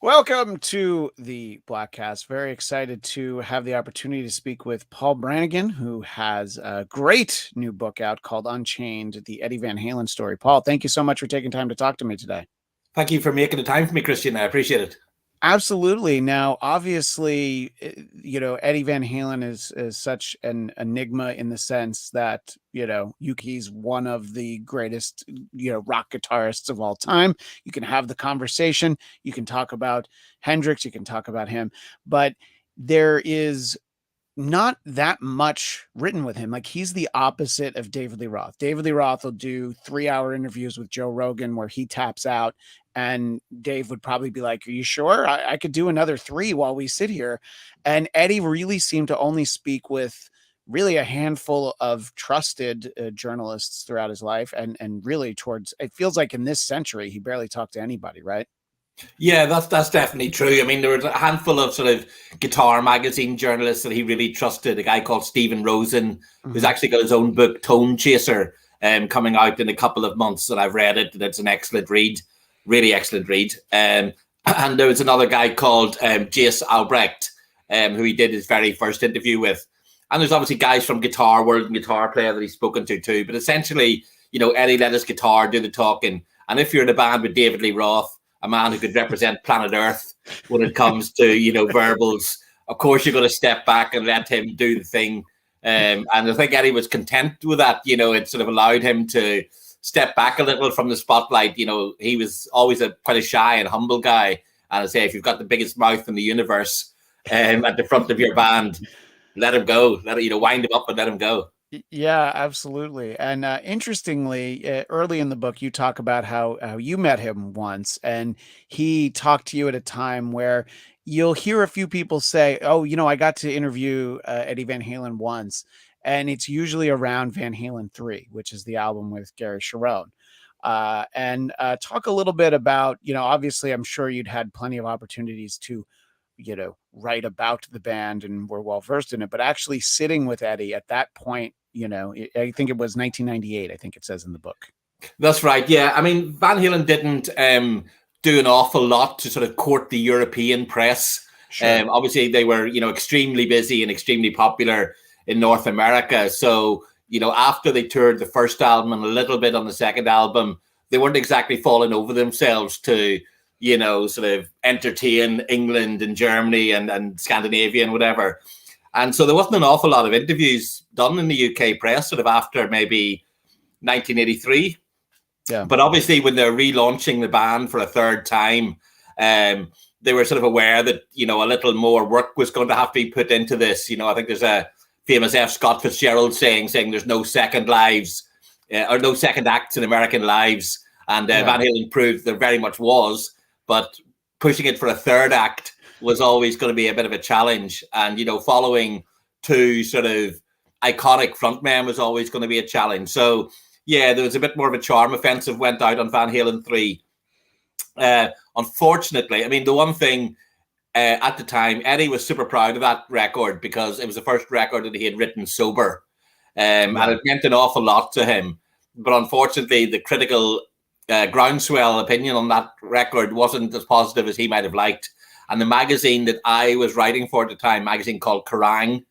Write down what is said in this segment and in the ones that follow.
Welcome to the Bladtcast. Very excited to have the opportunity to speak with Paul Brannigan, who has a great new book out called Unchained, the Eddie Van Halen Story. Paul, thank you so much for taking time to talk to me today. Thank you for making the time for me, Christian. I appreciate it. Absolutely. Now, obviously, Eddie Van Halen is such an enigma in the sense that, Yuki's one of the greatest, rock guitarists of all time. You can have the conversation. You can talk about Hendrix. You can talk about him. But there is not that much written with him. Like, he's the opposite of David Lee Roth. David Lee Roth will do 3-hour interviews with Joe Rogan where he taps out, and Dave would probably be like, "Are you sure? I could do another 3 while we sit here." And Eddie really seemed to only speak with really a handful of trusted journalists throughout his life, and really towards, it feels like in this century he barely talked to anybody, right? Yeah, that's definitely true. I mean, there was a handful of sort of guitar magazine journalists that he really trusted. A guy called Stephen Rosen, who's actually got his own book, Tone Chaser, coming out in a couple of months, and I've read it. It's an excellent read, really excellent read. And there was another guy called Jace Albrecht, who he did his very first interview with. And there's obviously guys from Guitar World and Guitar Player that he's spoken to too. But essentially, Eddie let his guitar do the talking. And if you're in a band with David Lee Roth, a man who could represent planet Earth when it comes to, verbals, of course you're going to step back and let him do the thing. And I think Eddie was content with that. It sort of allowed him to step back a little from the spotlight. He was always quite a shy and humble guy. And I say, if you've got the biggest mouth in the universe at the front of your band, let him go. Wind him up and let him go. Yeah, absolutely. And interestingly, early in the book, you talk about how you met him once, and he talked to you at a time where you'll hear a few people say, "Oh, I got to interview Eddie Van Halen once," and it's usually around Van Halen 3, which is the album with Gary Sharon. And talk a little bit about, obviously, I'm sure you'd had plenty of opportunities to write about the band and were well versed in it, but actually sitting with Eddie at that point, I think it was 1998, I think it says in the book. That's right. Yeah. I mean, Van Halen didn't do an awful lot to sort of court the European press. Sure. Obviously, they were, extremely busy and extremely popular in North America. So, after they toured the first album and a little bit on the second album, they weren't exactly falling over themselves to, sort of entertain England and Germany and Scandinavia and whatever. And so there wasn't an awful lot of interviews done in the UK press sort of after maybe 1983. Yeah. But obviously when they're relaunching the band for a third time, they were sort of aware that, a little more work was going to have to be put into this. I think there's a famous F. Scott Fitzgerald saying there's no second lives or no second acts in American lives. And Van Halen proved there very much was. But pushing it for a third act was always going to be a bit of a challenge. And, following two sort of iconic frontmen was always going to be a challenge. So, yeah, there was a bit more of a charm offensive went out on Van Halen 3. Unfortunately, I mean, the one thing at the time, Eddie was super proud of that record because it was the first record that he had written sober. And it meant an awful lot to him. But unfortunately, the critical groundswell opinion on that record wasn't as positive as he might have liked. And the magazine that I was writing for at the time, magazine called Kerrang,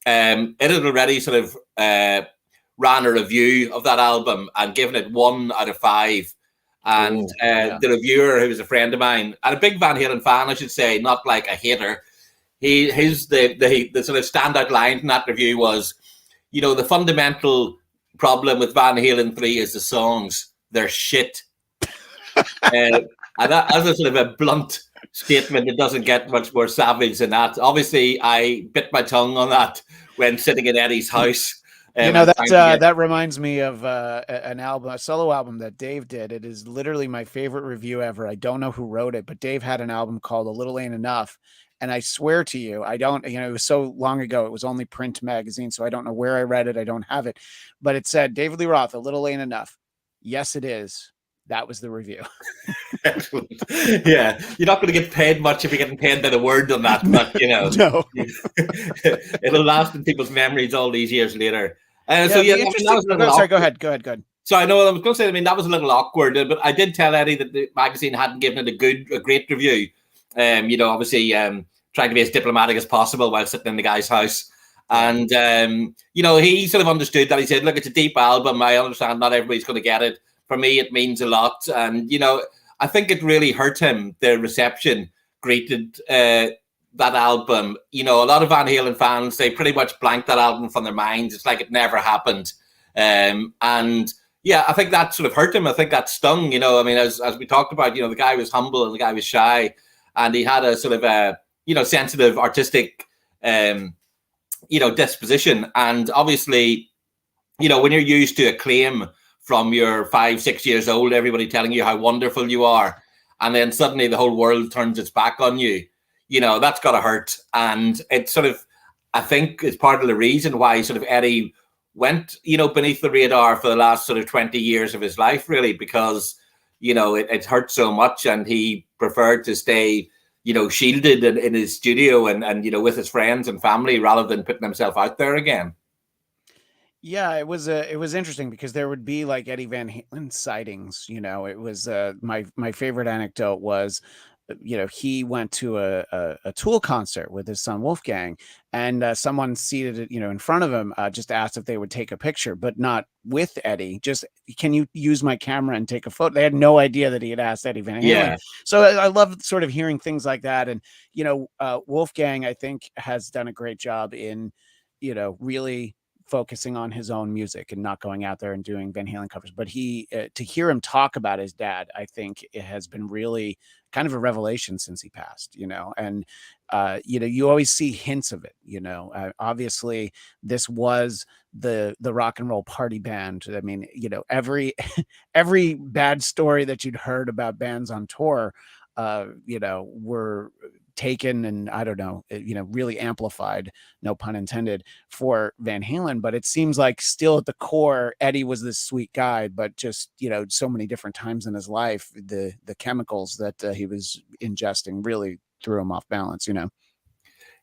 it had already sort of ran a review of that album and given it 1 out of 5. And the reviewer, who was a friend of mine, and a big Van Halen fan, I should say, not like a hater, the sort of standout line from that review was, the fundamental problem with Van Halen 3 is the songs. They're shit. And that, as a sort of a blunt statement, it doesn't get much more savage than that. Obviously, I bit my tongue on that when sitting in Eddie's house. That reminds me of a solo album that Dave did. It is literally my favorite review ever. I don't know who wrote it, but Dave had an album called A Little Ain't Enough. And I swear to you, I don't, it was so long ago. It was only print magazine, so I don't know where I read it. I don't have it. But it said, David Lee Roth, A Little Ain't Enough. Yes, it is. That was the review. Excellent. Yeah, you're not going to get paid much if you're getting paid by the word on that, but no. It'll last in people's memories all these years later. Sorry, go ahead. So I know I was going to say, that was a little awkward, but I did tell Eddie that the magazine hadn't given it a great review. Obviously trying to be as diplomatic as possible while sitting in the guy's house. And, he sort of understood that. He said, look, it's a deep album. I understand not everybody's going to get it. For me, it means a lot. And, I think it really hurt him, the reception greeted that album. A lot of Van Halen fans, they pretty much blanked that album from their minds. It's like it never happened. I think that sort of hurt him. I think that stung, as we talked about, the guy was humble and the guy was shy. And he had a sort of sensitive, artistic disposition. And obviously, when you're used to acclaim from your 5-6 years old, everybody telling you how wonderful you are, and then suddenly the whole world turns its back on you, that's got to hurt. And it sort of, I think, is part of the reason why sort of Eddie went, beneath the radar for the last sort of 20 years of his life, really, because, it hurt so much, and he preferred to stay shielded in his studio and with his friends and family rather than putting himself out there again. Yeah, it was interesting because there would be like Eddie Van Halen sightings. It was my favorite anecdote was, he went to a Tool concert with his son Wolfgang, and someone seated in front of him just asked if they would take a picture, but not with Eddie. Just, can you use my camera and take a photo? They had no idea that he had asked Eddie Van Halen. Yeah. So I love sort of hearing things like that. And Wolfgang, I think, has done a great job in really focusing on his own music and not going out there and doing Van Halen covers. But he, to hear him talk about his dad, I think it has been really kind of a revelation since he passed, and, you always see hints of it, obviously this was the rock and roll party band. I mean, every bad story that you'd heard about bands on tour, were taken and, I don't know, really amplified, no pun intended, for Van Halen. But it seems like still at the core, Eddie was this sweet guy, but just, so many different times in his life, the chemicals that he was ingesting really threw him off balance,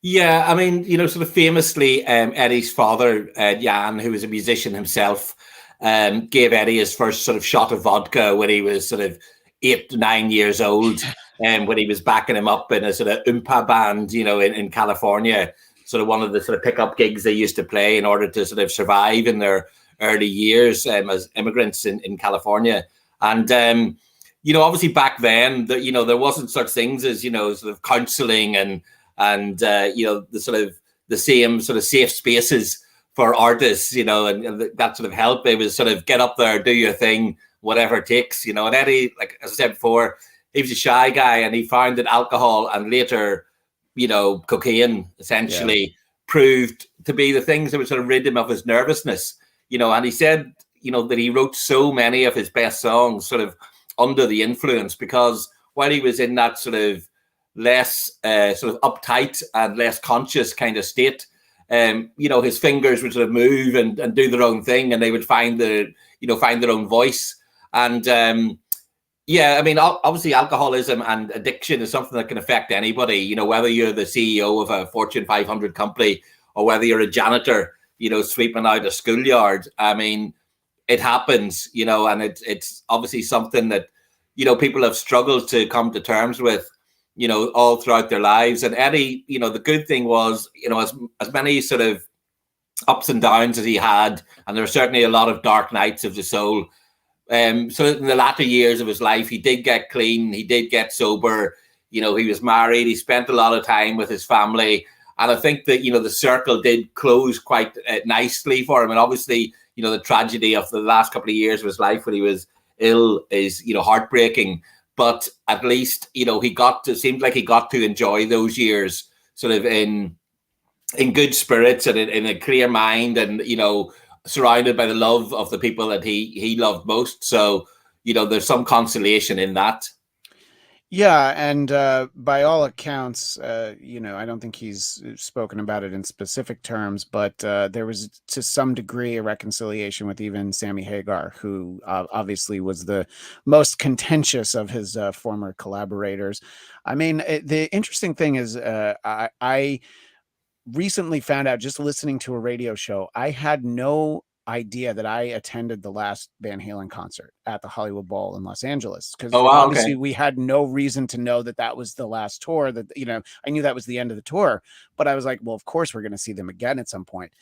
Yeah, I mean, sort of famously, Eddie's father, Jan, who was a musician himself, gave Eddie his first sort of shot of vodka when he was sort of 8 to 9 years old, and when he was backing him up in a sort of Oompa band, in California, sort of one of the sort of pickup gigs they used to play in order to sort of survive in their early years as immigrants in California. And, obviously back then, there wasn't such things as, sort of counseling and the sort of the same sort of safe spaces for artists, and that sort of help. It was sort of get up there, do your thing, whatever it takes, and Eddie, like as I said before, he was a shy guy, and he found that alcohol and later, cocaine essentially proved to be the things that would sort of rid him of his nervousness, and he said, that he wrote so many of his best songs sort of under the influence, because while he was in that sort of less sort of uptight and less conscious kind of state, his fingers would sort of move and do their own thing, and they would find their own voice. And I mean, obviously alcoholism and addiction is something that can affect anybody, whether you're the CEO of a Fortune 500 company or whether you're a janitor, sweeping out a schoolyard. I mean, it happens, and it's obviously something that, people have struggled to come to terms with, all throughout their lives. And Eddie, the good thing was, as many sort of ups and downs as he had, and there were certainly a lot of dark nights of the soul. So in the latter years of his life, he did get clean, he did get sober, he was married, he spent a lot of time with his family. And I think that, the circle did close quite nicely for him. And obviously, the tragedy of the last couple of years of his life when he was ill is, heartbreaking. But at least, seemed like he got to enjoy those years sort of in good spirits and in a clear mind, and, surrounded by the love of the people that he loved most. So, there's some consolation in that. Yeah, and by all accounts, I don't think he's spoken about it in specific terms, but there was to some degree a reconciliation with even Sammy Hagar, who obviously was the most contentious of his former collaborators. I mean, the interesting thing is I recently found out, just listening to a radio show, I had no idea that I attended the last Van Halen concert at the Hollywood Bowl in Los Angeles, because Oh, wow, obviously okay. we had no reason to know that that was the last tour, that, I knew that was the end of the tour, but I was like, well, of course we're going to see them again at some point.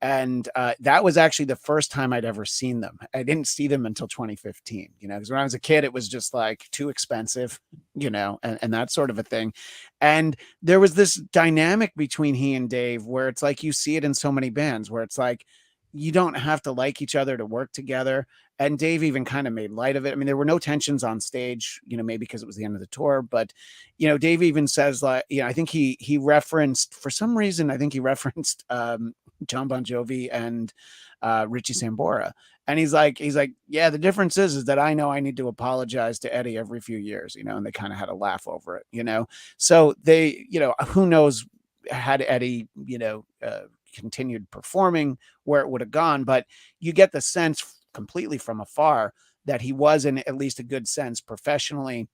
And that was actually the first time I'd ever seen them. I didn't see them until 2015, because when I was a kid, it was just like too expensive, and that sort of a thing. And there was this dynamic between he and Dave where it's like, you see it in so many bands where it's like, you don't have to like each other to work together. And Dave even kind of made light of it. I mean, there were no tensions on stage, maybe because it was the end of the tour, but, Dave even says, like, I think he referenced, for some reason, I think he referenced John Bon Jovi and Richie Sambora. And he's like, yeah, the difference is that I know I need to apologize to Eddie every few years, and they kind of had a laugh over it, so they, who knows, had Eddie, continued performing, where it would have gone, but you get the sense completely from afar that he was, in at least a good sense, professionally,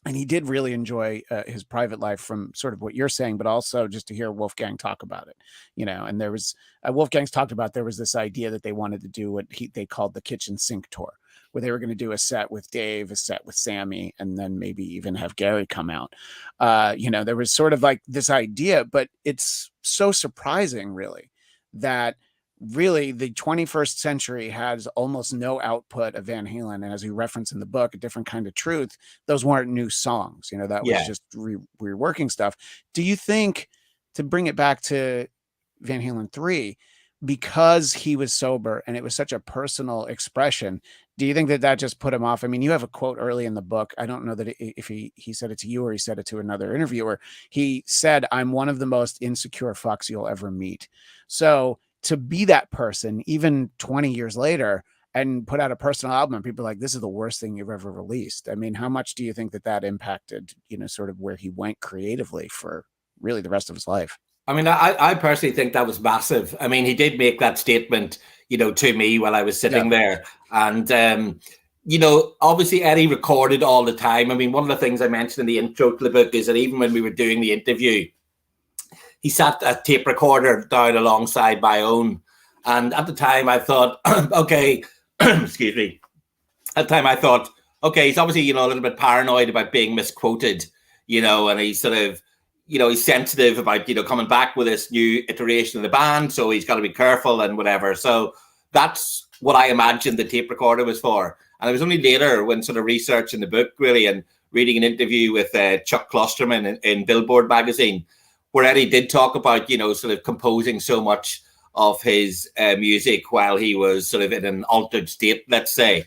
and he did really enjoy his private life, from sort of what you're saying, but also just to hear Wolfgang talk about it, and there was Wolfgang's talked about, there was this idea that they wanted to do what they called the kitchen sink tour, where they were going to do a set with Dave, a set with Sammy, and then maybe even have Gary come out. There was sort of like this idea, but it's so surprising, really, that really the 21st century has almost no output of Van Halen. And as you reference in the book, A Different Kind of Truth, those weren't new songs, that was just reworking stuff. Do you think, to bring it back to Van Halen 3, because he was sober and it was such a personal expression, do you think that just put him off? I mean, you have a quote early in the book. I don't know that if he said it to you or he said it to another interviewer. He said, "I'm one of the most insecure fucks you'll ever meet." So to be that person, even 20 years later, and put out a personal album, and people are like, this is the worst thing you've ever released. I mean, how much do you think that impacted, sort of where he went creatively for really the rest of his life? I mean, I personally think that was massive. I mean, he did make that statement, to me while I was sitting there. And, obviously Eddie recorded all the time. I mean, one of the things I mentioned in the intro to the book is that even when we were doing the interview, he sat a tape recorder down alongside my own. And at the time I thought, okay, excuse me. At the time I thought, okay, he's obviously, a little bit paranoid about being misquoted, and he's sort of, he's sensitive about, coming back with this new iteration of the band. So he's got to be careful and whatever. So that's what I imagined the tape recorder was for. And it was only later, when sort of researching the book, really, and reading an interview with Chuck Klosterman in Billboard magazine, where Eddie did talk about, sort of composing so much of his music while he was sort of in an altered state, let's say.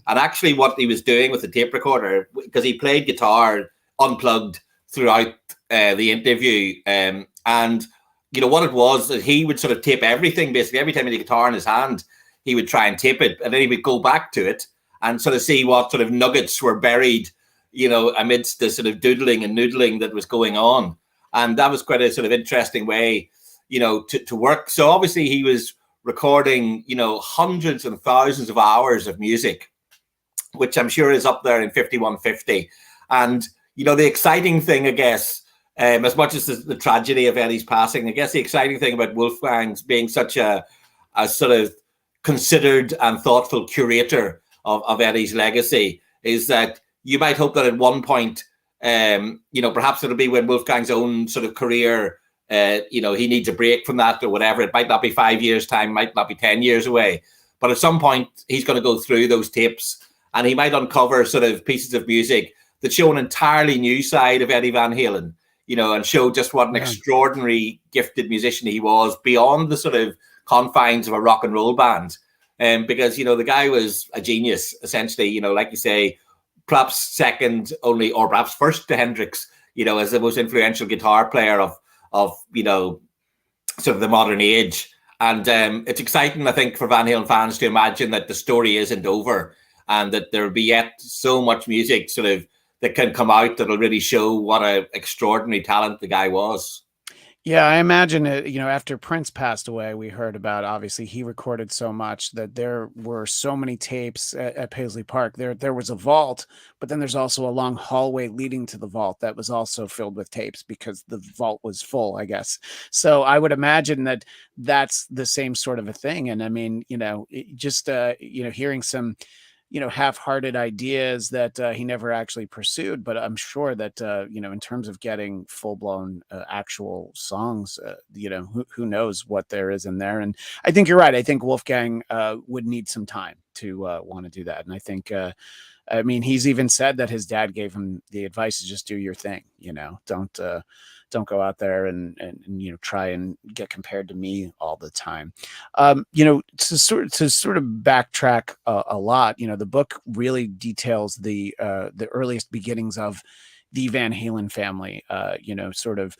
And actually what he was doing with the tape recorder, because he played guitar unplugged throughout the interview. And, what it was, that he would sort of tape everything, basically. Every time he had a guitar in his hand, he would try and tape it. And then he would go back to it and sort of see what sort of nuggets were buried, amidst the sort of doodling and noodling that was going on. And that was quite a sort of interesting way, to work. So obviously he was recording, hundreds and thousands of hours of music, which I'm sure is up there in 5150. And, the exciting thing, I guess, as much as the tragedy of Eddie's passing, I guess the exciting thing about Wolfgang's being such a sort of considered and thoughtful curator of Eddie's legacy is that you might hope that at one point, perhaps it'll be when Wolfgang's own sort of career, he needs a break from that or whatever. It might not be 5 years' time, might not be 10 years away. But at some point, he's going to go through those tapes and he might uncover sort of pieces of music that show an entirely new side of Eddie Van Halen, and show just what an extraordinary gifted musician he was beyond the sort of confines of a rock and roll band. Because, the guy was a genius, essentially, like you say, perhaps second only, or perhaps first to Hendrix, as the most influential guitar player of sort of the modern age. And it's exciting, I think, for Van Halen fans to imagine that the story isn't over and that there'll be yet so much music sort of that can come out that'll really show what an extraordinary talent the guy was. Yeah, I imagine it, after Prince passed away, we heard about, obviously he recorded so much that there were so many tapes at Paisley Park. There was a vault, but then there's also a long hallway leading to the vault that was also filled with tapes because the vault was full, I guess. So I would imagine that that's the same sort of a thing. And I mean, just hearing some half-hearted ideas that he never actually pursued. But I'm sure that in terms of getting full-blown actual songs, who knows what there is in there. And I think you're right. I think Wolfgang would need some time to want to do that. And I think I mean, he's even said that his dad gave him the advice to just do your thing. Don't go out there and try and get compared to me all the time. To sort of backtrack a lot. The book really details the earliest beginnings of the Van Halen family. Sort of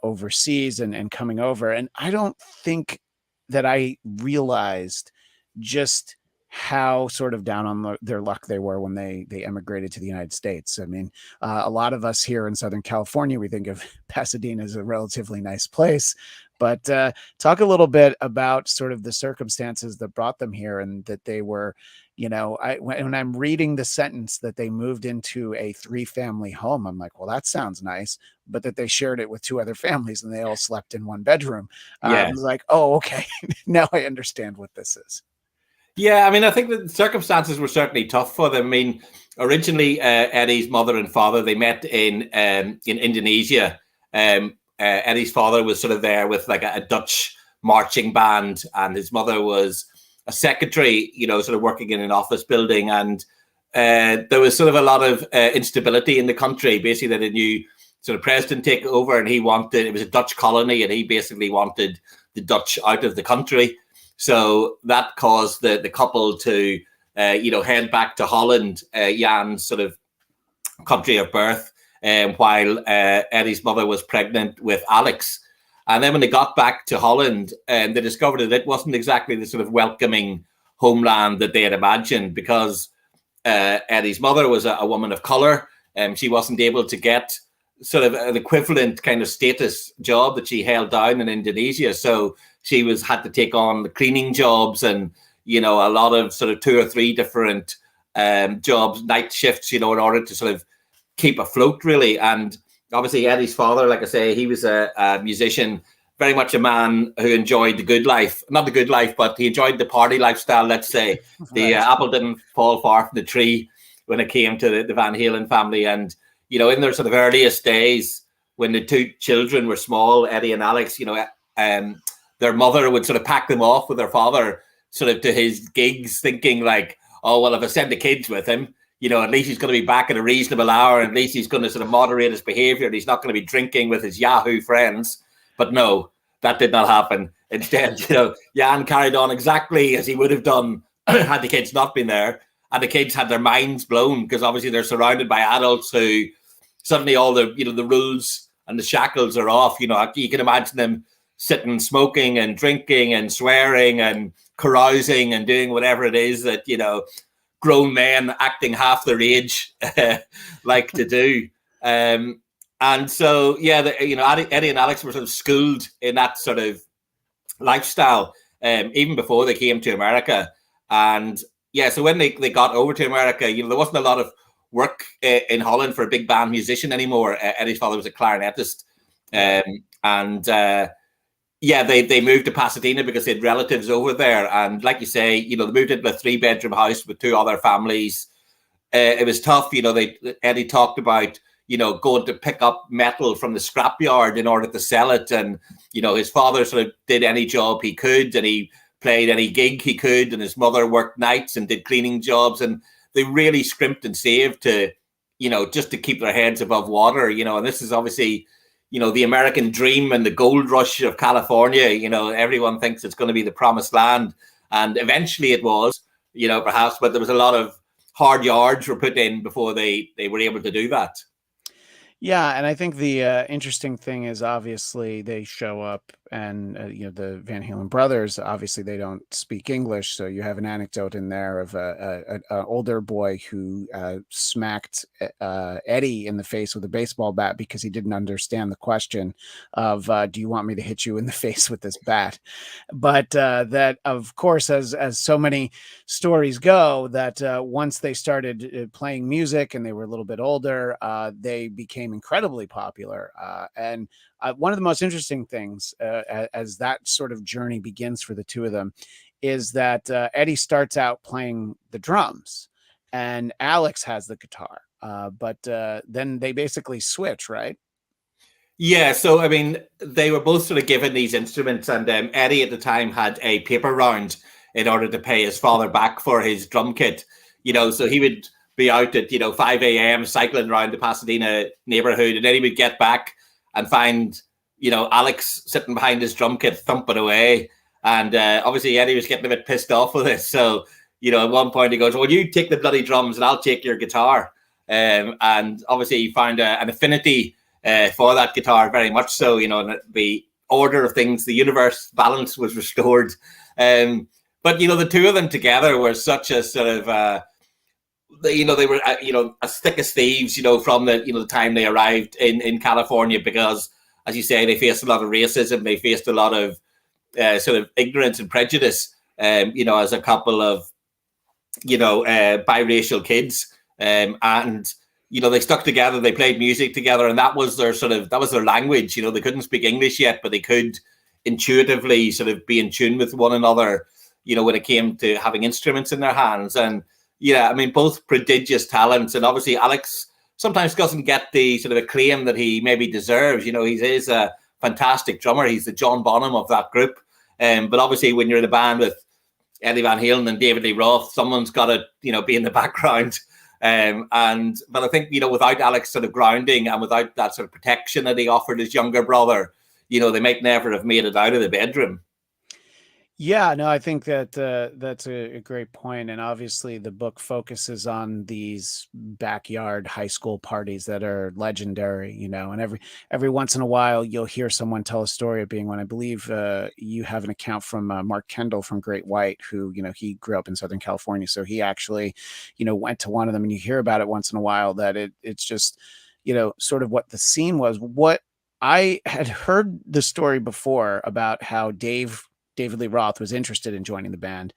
overseas and coming over. And I don't think that I realized just how sort of down on their luck they were when they emigrated to the United States. I mean, a lot of us here in Southern California, we think of Pasadena as a relatively nice place, but talk a little bit about sort of the circumstances that brought them here, and that they were, when I'm reading the sentence that they moved into a 3-family home, I'm like, well, that sounds nice, but that they shared it with 2 other families and they all slept in one bedroom. Yeah. Like, oh, okay, now I understand what this is. Yeah, I mean, I think the circumstances were certainly tough for them. I mean, originally, Eddie's mother and father, they met in Indonesia. Eddie's father was sort of there with like a Dutch marching band, and his mother was a secretary, sort of working in an office building. And there was sort of a lot of instability in the country. Basically, that a new sort of president take over, and it was a Dutch colony, and he basically wanted the Dutch out of the country. So that caused the couple to, head back to Holland, Jan's sort of country of birth, while Eddie's mother was pregnant with Alex. And then when they got back to Holland, they discovered that it wasn't exactly the sort of welcoming homeland that they had imagined, because Eddie's mother was a woman of color, and she wasn't able to get sort of an equivalent kind of status job that she held down in Indonesia. So she had to take on the cleaning jobs and, a lot of sort of 2 or 3 different jobs, night shifts, in order to sort of keep afloat, really. And obviously Eddie's father, like I say, he was a musician, very much a man who enjoyed the good life. Not the good life, but he enjoyed the party lifestyle, let's say. The apple didn't fall far from the tree when it came to the Van Halen family. And, in their sort of earliest days, when the 2 children were small, Eddie and Alex, their mother would sort of pack them off with their father sort of to his gigs, thinking like, oh, well, if I send the kids with him, at least he's going to be back at a reasonable hour. And at least he's going to sort of moderate his behavior. And he's not going to be drinking with his Yahoo friends. But no, that did not happen. Instead, Jan carried on exactly as he would have done had the kids not been there. And the kids had their minds blown, because obviously they're surrounded by adults who suddenly all the, the rules and the shackles are off. You can imagine them sitting, smoking and drinking and swearing and carousing and doing whatever it is that, grown men acting half their age like to do. And so, Eddie and Alex were sort of schooled in that sort of lifestyle, even before they came to America. And so when they got over to America, there wasn't a lot of work in Holland for a big band musician anymore. Eddie's father was a clarinetist. They moved to Pasadena because they had relatives over there. And like you say, they moved into a 3-bedroom house with 2 other families. It was tough. Eddie talked about, going to pick up metal from the scrapyard in order to sell it. And, his father sort of did any job he could, and he played any gig he could. And his mother worked nights and did cleaning jobs. And they really scrimped and saved to, just to keep their heads above water, and this is obviously, the American dream and the gold rush of California. Everyone thinks it's going to be the promised land. And eventually it was, perhaps, but there was a lot of hard yards were put in before they were able to do that. Yeah, and I think the interesting thing is, obviously they show up and the Van Halen brothers, obviously they don't speak English, so you have an anecdote in there of an older boy who smacked Eddie in the face with a baseball bat because he didn't understand the question of do you want me to hit you in the face with this bat? But that, of course, as so many stories go, that once they started playing music and they were a little bit older, they became incredibly popular. And one of the most interesting things as that sort of journey begins for the two of them is that Eddie starts out playing the drums and Alex has the guitar. But then they basically switch, right? Yeah, so I mean, they were both sort of given these instruments, and Eddie at the time had a paper round in order to pay his father back for his drum kit. So he would be out at 5 a.m. cycling around the Pasadena neighborhood, and then he would get back and find Alex sitting behind his drum kit thumping away, and obviously Eddie was getting a bit pissed off with this. So at one point he goes, "Well, you take the bloody drums, and I'll take your guitar." And obviously he found an affinity for that guitar, very much so. The order of things, the universe balance was restored. But the two of them together were such a sort of they were as thick as thieves from the time they arrived in California, because as you say, they faced a lot of racism, they faced a lot of sort of ignorance and prejudice as a couple of biracial kids, and they stuck together, they played music together, and that was their language. They couldn't speak English yet, but they could intuitively sort of be in tune with one another, when it came to having instruments in their hands. And I mean, both prodigious talents. And obviously Alex sometimes doesn't get the sort of acclaim that he maybe deserves. He is a fantastic drummer. He's the John Bonham of that group. But obviously when you're in a band with Eddie Van Halen and David Lee Roth, someone's got to, be in the background. But I think, without Alex sort of grounding and without that sort of protection that he offered his younger brother, they might never have made it out of the bedroom. Yeah, no, I think that that's a great point. And obviously the book focuses on these backyard high school parties that are legendary, and every once in a while you'll hear someone tell a story of being one. I believe you have an account from Mark Kendall from Great White, who, he grew up in Southern California. So he actually, went to one of them, and you hear about it once in a while, that it's just, sort of what the scene was. What I had heard the story before about how David Lee Roth was interested in joining the band,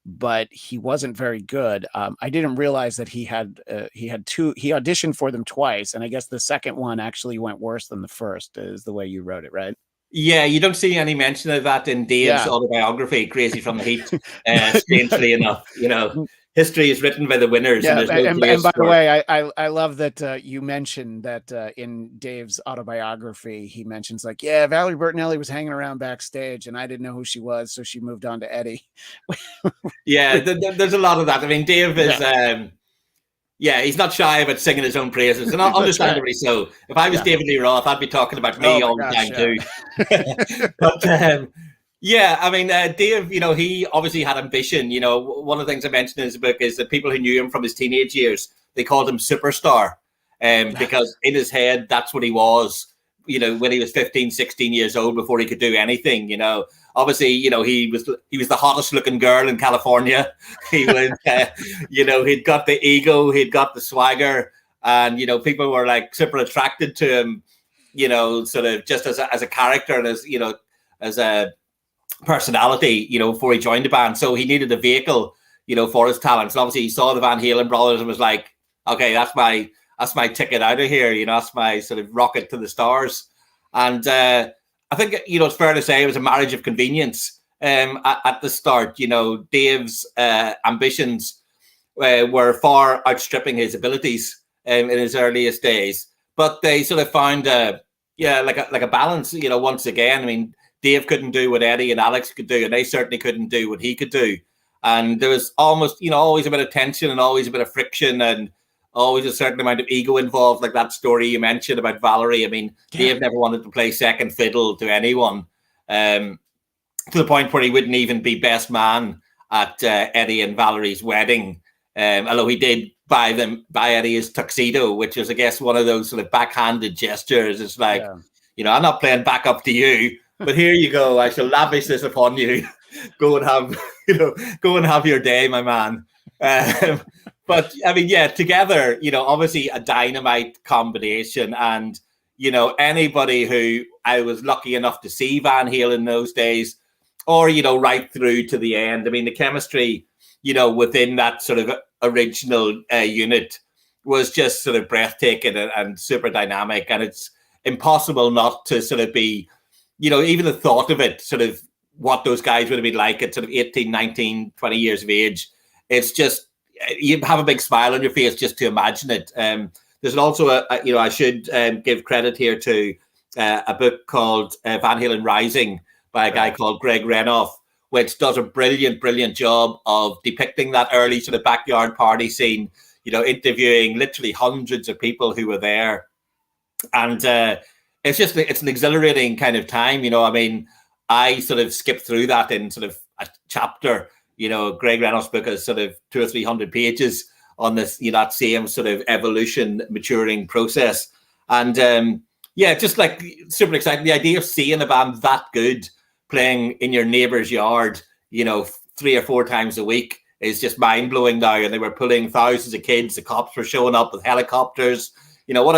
but he wasn't very good. I didn't realize that he auditioned for them twice, and I guess the second one actually went worse than the first, is the way you wrote it, right? Yeah, you don't see any mention of that in Dave's autobiography, Crazy from the Heat. Strangely enough, history is written by the winners. Yeah, and by the way, I love that you mentioned that in Dave's autobiography, he mentions Valerie Bertinelli was hanging around backstage and I didn't know who she was, so she moved on to Eddie. Yeah, there's a lot of that. I mean, Dave is, he's not shy about singing his own praises, and understandably so. If I was David Lee Roth, I'd be talking about me all the time too. But yeah, I mean, Dave, he obviously had ambition. One of the things I mentioned in his book is that people who knew him from his teenage years, they called him Superstar, because in his head, that's what he was, when he was 15, 16 years old, before he could do anything. Obviously, he was the hottest looking girl in California. He was, he'd got the ego, he'd got the swagger, and, people were super attracted to him, sort of just as a character and as a personality, before he joined the band. So he needed a vehicle, for his talents. And obviously he saw the Van Halen brothers and was like, okay, that's my ticket out of here. That's my sort of rocket to the stars. And I think, it's fair to say it was a marriage of convenience at the start. Dave's ambitions were far outstripping his abilities in his earliest days. But they sort of found like a balance, once again. I mean, Dave couldn't do what Eddie and Alex could do, and they certainly couldn't do what he could do. And there was almost, always a bit of tension and always a bit of friction and always a certain amount of ego involved, like that story you mentioned about Valerie. I mean, Dave never wanted to play second fiddle to anyone, to the point where he wouldn't even be best man at Eddie and Valerie's wedding. Although he did buy Eddie his tuxedo, which was, I guess, one of those sort of backhanded gestures. It's like, I'm not playing back up to you. but here you go. I shall lavish this upon you. Go and have, go and have your day, my man. But I mean, yeah, together, obviously a dynamite combination. And, anybody who I was lucky enough to see Van Halen in those days, or, right through to the end. I mean, the chemistry, within that sort of original unit was just sort of breathtaking and super dynamic. And it's impossible not to sort of be, even the thought of it, sort of what those guys would have been like at sort of 18, 19, 20 years of age. It's just, you have a big smile on your face just to imagine it. There's also I should give credit here to a book called Van Halen Rising by a guy called Greg Renoff, which does a brilliant job of depicting that early sort of backyard party scene, interviewing literally hundreds of people who were there. And it's an exhilarating kind of time. I mean, I sort of skipped through that in sort of a chapter. Greg Renoff's book is sort of 200 or 300 pages on this, that same sort of evolution, maturing process. And just like super exciting. The idea of seeing a band that good playing in your neighbor's yard, 3 or 4 times a week is just mind blowing now. And they were pulling thousands of kids. The cops were showing up with helicopters. What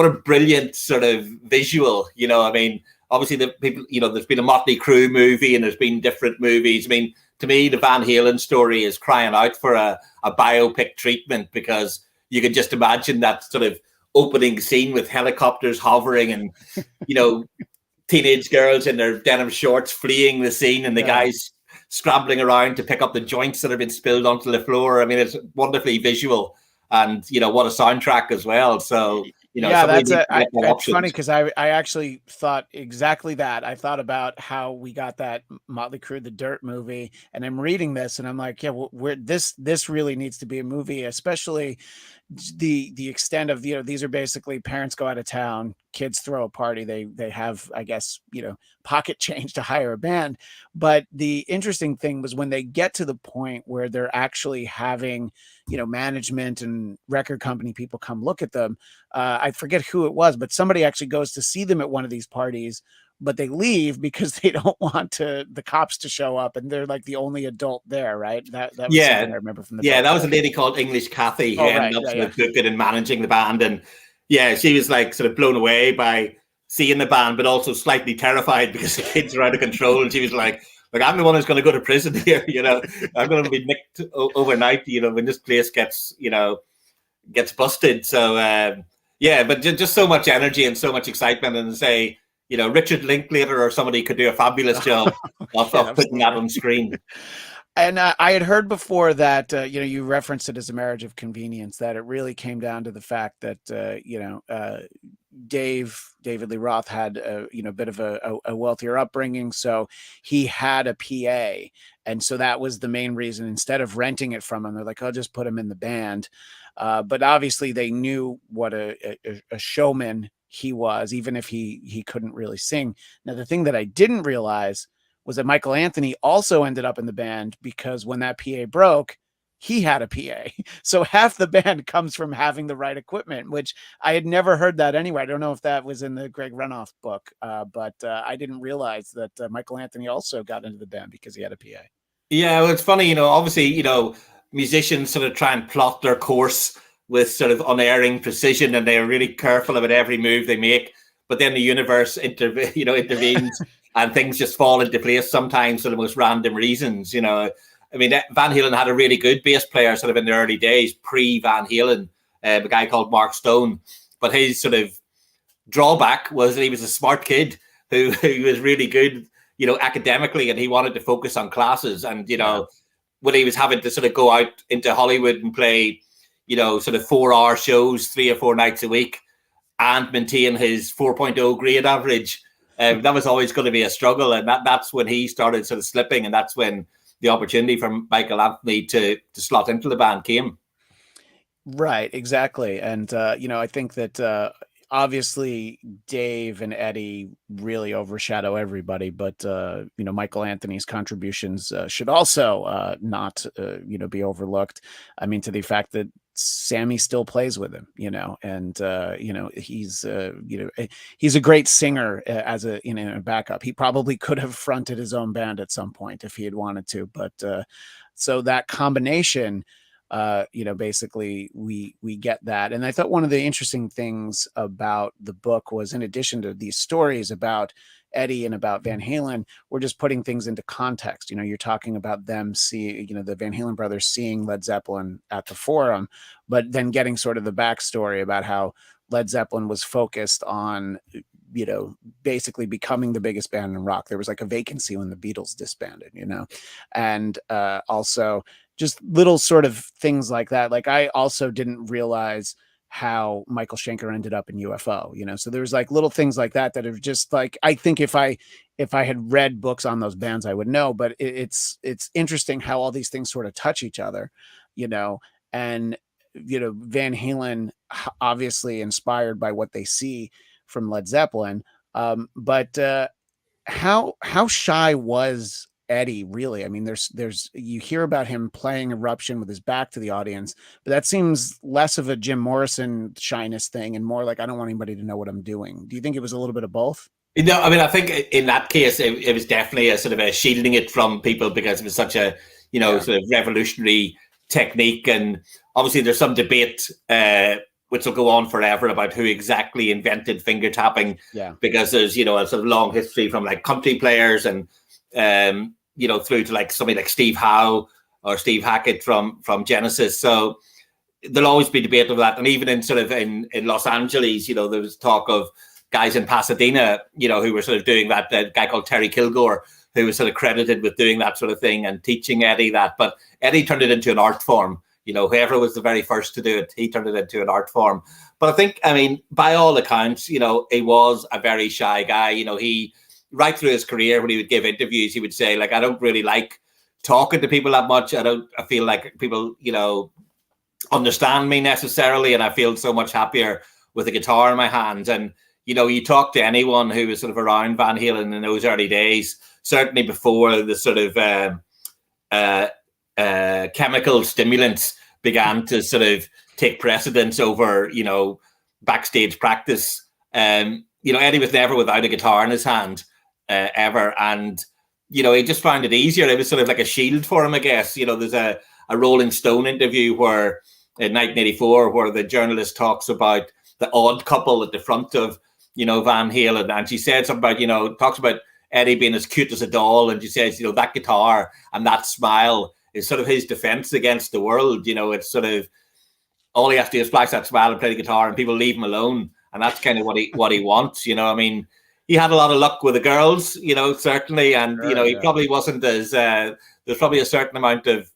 a brilliant sort of visual. I mean, obviously the people, there's been a Motley Crue movie and there's been different movies. I mean, to me, the Van Halen story is crying out for a biopic treatment, because you can just imagine that sort of opening scene with helicopters hovering and, teenage girls in their denim shorts fleeing the scene and the guys scrambling around to pick up the joints that have been spilled onto the floor. I mean, it's wonderfully visual and, what a soundtrack as well. So, it's funny because I actually thought exactly that. I thought about how we got that Motley Crue, the Dirt movie, and I'm reading this and I'm like, yeah, this really needs to be a movie, especially the extent of, these are basically parents go out of town, kids throw a party, they have, I guess, pocket change to hire a band. But the interesting thing was when they get to the point where they're actually having, management and record company people come look at them. I forget who it was, but somebody actually goes to see them at one of these parties, but they leave because they don't want the cops to show up, and they're like the only adult there, right? That was something I remember from the book. That was a lady called English Kathy who ended up sort of booking and managing the band, and she was like sort of blown away by seeing the band, but also slightly terrified because the kids are out of control. And she was like, I'm the one who's going to go to prison here, I'm going to be nicked overnight, when this place gets busted. So but just so much energy and so much excitement, and say, Richard Linklater or somebody could do a fabulous job of putting that on screen. And I had heard before that, you referenced it as a marriage of convenience, that it really came down to the fact that, David Lee Roth had a bit of a wealthier upbringing. So he had a PA. And so that was the main reason. Instead of renting it from him, they're like, I'll just put him in the band. But obviously they knew what a showman he was, even if he couldn't really sing. Now, the thing that I didn't realize was that Michael Anthony also ended up in the band, because when that PA broke, he had a PA. So half the band comes from having the right equipment, which I had never heard that anyway. I don't know if that was in the Greg Renoff book, but I didn't realize that Michael Anthony also got into the band because he had a PA. Yeah, well, it's funny, obviously, musicians sort of try and plot their course with sort of unerring precision, and they're really careful about every move they make. But then the universe intervenes and things just fall into place sometimes for the most random reasons. I mean, Van Halen had a really good bass player sort of in the early days, pre-Van Halen, a guy called Mark Stone. But his sort of drawback was that he was a smart kid who was really good, academically, and he wanted to focus on classes. And, when he was having to sort of go out into Hollywood and play, sort of 4-hour shows 3 or 4 nights a week and maintain his 4.0 grade average, that was always going to be a struggle. And that's when he started sort of slipping. And that's when the opportunity for Michael Anthony to slot into the band came. Right, exactly. And, I think that obviously Dave and Eddie really overshadow everybody, but, Michael Anthony's contributions should also not, be overlooked. I mean, to the fact that Sammy still plays with him, and he's he's a great singer as a a backup. He probably could have fronted his own band at some point if he had wanted to, but so that combination, basically we get that. And I thought one of the interesting things about the book was, in addition to these stories about Eddie and about Van Halen, we're just putting things into context. You're talking about them seeing, the Van Halen brothers seeing Led Zeppelin at the Forum, but then getting sort of the backstory about how Led Zeppelin was focused on, basically becoming the biggest band in rock. There was like a vacancy when the Beatles disbanded, and also just little sort of things like that. Like, I also didn't realize how Michael Schenker ended up in UFO, so there's like little things like that are just like, I think if I had read books on those bands, I would know, but it's interesting how all these things sort of touch each other, and, Van Halen obviously inspired by what they see from Led Zeppelin. But how shy was Eddie really? I mean, there's you hear about him playing Eruption with his back to the audience, but that seems less of a Jim Morrison shyness thing and more like, I don't want anybody to know what I'm doing. Do you think it was a little bit of both? I mean, I think in that case, it was definitely a sort of a shielding it from people because it was such a, sort of revolutionary technique. And obviously there's some debate, which will go on forever, about who exactly invented finger tapping. Yeah. Because there's, a sort of long history from like country players and, through to like somebody like Steve Howe or Steve Hackett from Genesis. So there'll always be debate over that. And even in sort of in Los Angeles, there was talk of guys in Pasadena, who were sort of doing that. A guy called Terry Kilgore, who was sort of credited with doing that sort of thing and teaching Eddie that. But Eddie turned it into an art form. Whoever was the very first to do it, he turned it into an art form. But I think, I mean, by all accounts, he was a very shy guy. He, right through his career, when he would give interviews, he would say, like, I don't really like talking to people that much. I feel like people, understand me necessarily. And I feel so much happier with a guitar in my hands. And, you talk to anyone who was sort of around Van Halen in those early days, certainly before the sort of chemical stimulants began to sort of take precedence over, backstage practice. Eddie was never without a guitar in his hand, ever. And, he just found it easier. It was sort of like a shield for him, I guess. There's a Rolling Stone interview where in 1984, where the journalist talks about the odd couple at the front of, Van Halen. And she said something about, talks about Eddie being as cute as a doll. And she says, that guitar and that smile is sort of his defense against the world. It's sort of, all he has to do is flash that smile and play the guitar and people leave him alone. And that's kind of what he wants. I mean, he had a lot of luck with the girls, certainly. And, Sure, he probably wasn't as, there's probably a certain amount of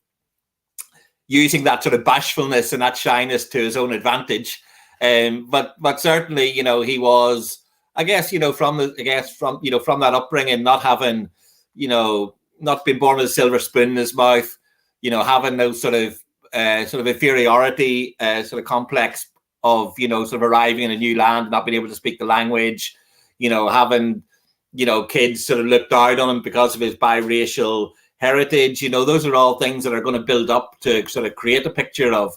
using that sort of bashfulness and that shyness to his own advantage. But certainly, he was, I guess, from that upbringing, not having, not being born with a silver spoon in his mouth, having those sort of inferiority, sort of complex of, sort of arriving in a new land, not being able to speak the language, having, kids sort of looked out on him because of his biracial heritage. Those are all things that are going to build up to sort of create a picture of,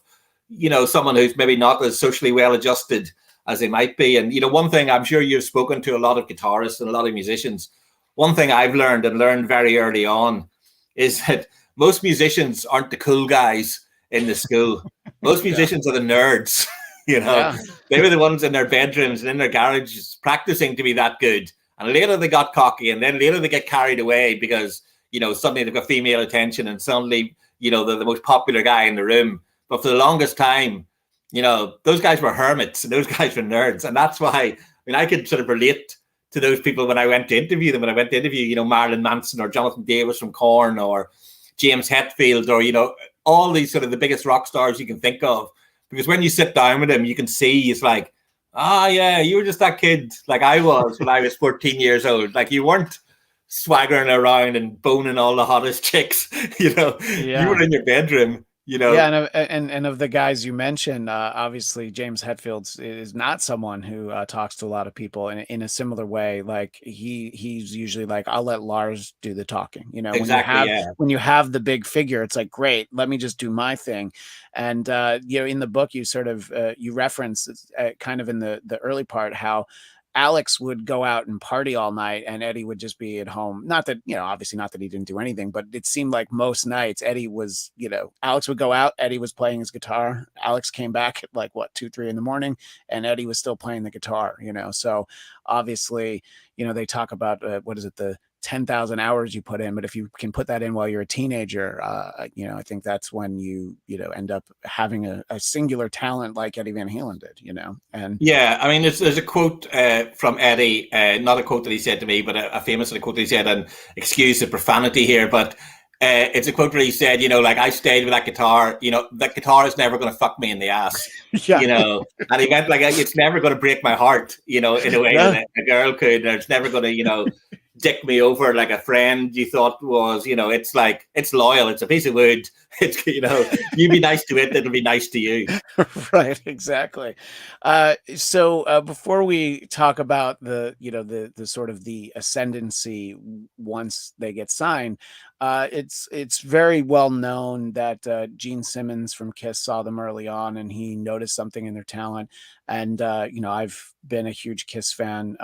someone who's maybe not as socially well adjusted as they might be. And, one thing, I'm sure you've spoken to a lot of guitarists and a lot of musicians. One thing I've learned very early on is that most musicians aren't the cool guys in the school. Most musicians are the nerds. They were the ones in their bedrooms and in their garages practicing to be that good. And later they got cocky, and then later they get carried away because, suddenly they've got female attention and suddenly, they're the most popular guy in the room. But for the longest time, those guys were hermits and those guys were nerds. And that's why, I could sort of relate to those people when I went to interview them. When I went to interview, Marilyn Manson or Jonathan Davis from Korn or James Hetfield or, all these sort of the biggest rock stars you can think of. Because when you sit down with them, you can see it's like, yeah, you were just that kid like I was when I was 14 years old. Like, you weren't swaggering around and boning all the hottest chicks, You were in your bedroom, You know, Yeah, and of the guys you mentioned, obviously James Hetfield is not someone who talks to a lot of people in a similar way. Like he's usually like, I'll let Lars do the talking. You know, exactly. Yeah. when you have the big figure, it's like, great, let me just do my thing. And you know, in the book, you sort of you reference kind of in the early part how Alex would go out and party all night and Eddie would just be at home. Not that, you know, obviously not that he didn't do anything, but it seemed like most nights Eddie was, you know, Alex would go out, Eddie was playing his guitar. Alex came back at like what, 2, 3 in the morning, and Eddie was still playing the guitar, you know? So obviously, you know, they talk about what is it, the 10,000 hours you put in, but if you can put that in while you're a teenager, you know, I think that's when you know, end up having a singular talent like Eddie Van Halen did, you know. And Yeah, I mean, there's a quote from Eddie, not a quote that he said to me, but a famous quote that he said, and excuse the profanity here, but it's a quote where he said, you know, like, I stayed with that guitar, you know, that guitar is never going to fuck me in the ass, yeah, you know, and he meant like, it's never going to break my heart, you know, in a way yeah. that a girl could, or it's never going to, you know, dick me over like a friend you thought was, you know, it's like, it's loyal, it's a piece of wood, it's, you know, you be nice to it, it'll be nice to you. Right, exactly. So before we talk about the, you know, the sort of the ascendancy once they get signed, it's very well known that Gene Simmons from Kiss saw them early on, and he noticed something in their talent. And you know, I've been a huge Kiss fan,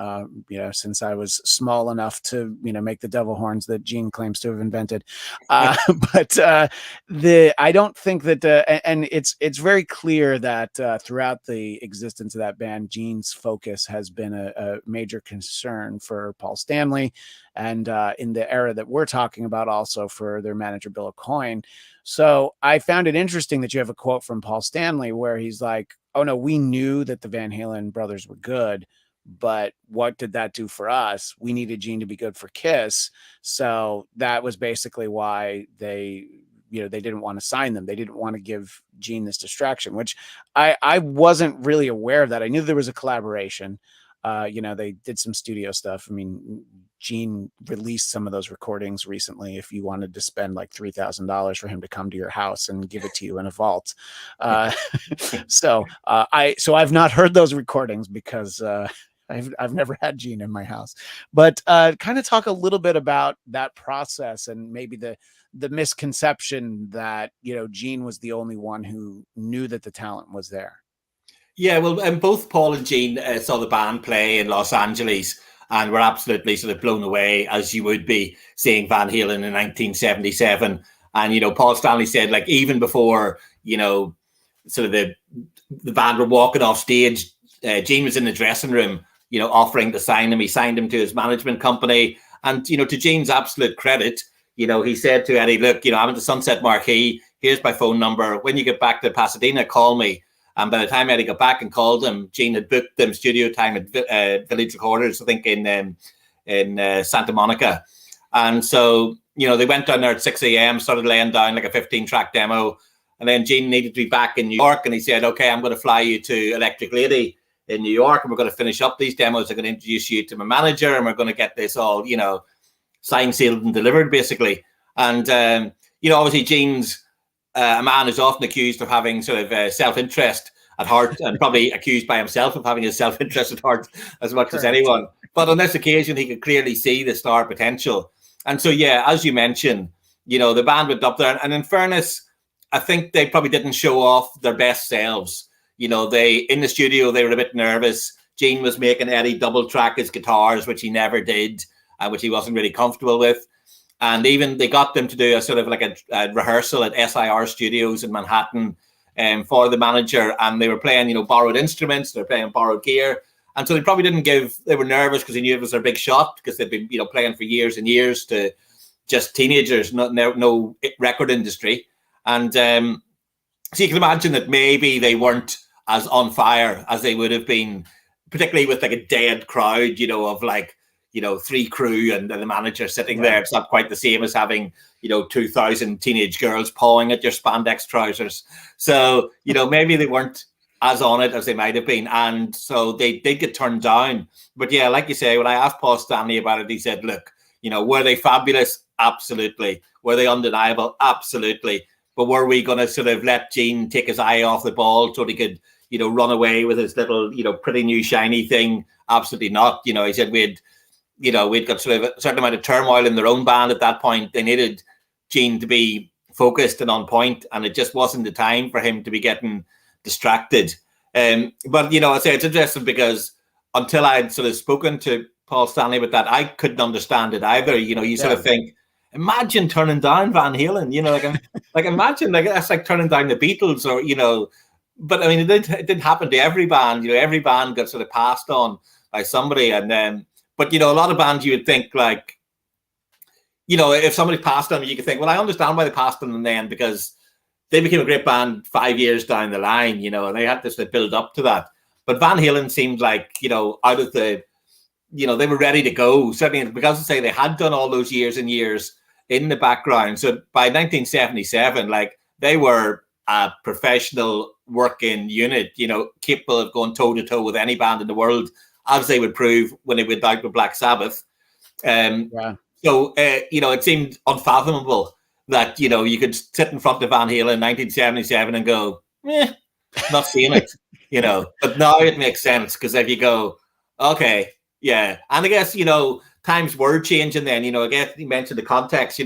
you know, since I was small enough to, you know, make the devil horns that Gene claims to have invented. But I don't think that, and it's very clear that throughout the existence of that band, Gene's focus has been a major concern for Paul Stanley, and in the era that we're talking about, also for their manager Bill Aucoin. So I found it interesting that you have a quote from Paul Stanley where he's like, "Oh no, we knew that the Van Halen brothers were good, but what did that do for us? We needed Gene to be good for Kiss." So that was basically why they, you know, they didn't want to sign them. They didn't want to give Gene this distraction, which I wasn't really aware of that. I knew there was a collaboration. You know, they did some studio stuff. I mean, Gene released some of those recordings recently. If you wanted to spend like $3,000 for him to come to your house and give it to you in a vault, uh, so I've not heard those recordings because I've never had Gene in my house. But kind of talk a little bit about that process and maybe the misconception that, you know, Gene was the only one who knew that the talent was there. Yeah, well, and both Paul and Gene saw the band play in Los Angeles and were absolutely sort of blown away, as you would be seeing Van Halen in 1977. And, you know, Paul Stanley said, like, even before, you know, sort of the band were walking off stage, Gene was in the dressing room, you know, offering to sign him. He signed him to his management company. And, you know, to Gene's absolute credit, you know, he said to Eddie, look, you know, I'm at the Sunset Marquee. Here's my phone number. When you get back to Pasadena, call me. And by the time Eddie got back and called him, Gene had booked them studio time at Village Recorders, I think in Santa Monica. And so, you know, they went down there at 6 a.m., started laying down like a 15-track demo. And then Gene needed to be back in New York. And he said, okay, I'm going to fly you to Electric Lady in New York. And we're going to finish up these demos. I'm going to introduce you to my manager. And we're going to get this all, you know, signed, sealed, and delivered, basically. And, you know, obviously Gene's a man who's often accused of having sort of self-interest at heart, and probably accused by himself of having his self-interest at heart as much as anyone. But on this occasion, he could clearly see the star potential. And so, yeah, as you mentioned, you know, the band went up there. And in fairness, I think they probably didn't show off their best selves. You know, in the studio, they were a bit nervous. Gene was making Eddie double track his guitars, which he never did, which he wasn't really comfortable with. And even they got them to do a sort of like a rehearsal at SIR Studios in Manhattan for the manager. And they were playing, you know, borrowed instruments. They were playing borrowed gear. And so they probably didn't they were nervous because they knew it was their big shot, because they'd been, you know, playing for years and years to just teenagers, no record industry. And so you can imagine that maybe they weren't as on fire as they would have been, particularly with like a dead crowd, you know, of like, you know, 3 crew and the manager sitting there. It's not quite the same as having, you know, 2,000 teenage girls pawing at your spandex trousers. So, you know, maybe they weren't as on it as they might have been. And so they did get turned down. But yeah, like you say, when I asked Paul Stanley about it, he said, look, you know, were they fabulous? Absolutely. Were they undeniable? Absolutely. but were we going to sort of let Gene take his eye off the ball so he could, run away with his little, pretty new shiny thing? Absolutely not. He said we'd got sort of a certain amount of turmoil in their own band at that point. They needed Gene to be focused and on point, and it just wasn't the time for him to be getting distracted. But I say it's interesting because until I'd sort of spoken to Paul Stanley about that, I couldn't understand it either. You sort of think, imagine turning down Van Halen. Like imagine that's like turning down the Beatles, or But I mean, it did happen to every band. Every band got sort of passed on by somebody, and then. But a lot of bands you would think like, if somebody passed on, you could think, well, I understand why they passed on in the end because they became a great band 5 years down the line, and they had to sort of build up to that. But Van Halen seemed like, out of the, they were ready to go. Certainly because they had done all those years and years in the background. So by 1977, like they were a professional working unit, capable of going toe to toe with any band in the world, as they would prove when they went out with Black Sabbath. So, it seemed unfathomable that, you could sit in front of Van Halen in 1977 and go, not seeing it, But now it makes sense because if you go, okay, yeah. And I guess, times were changing then, I guess you mentioned the context,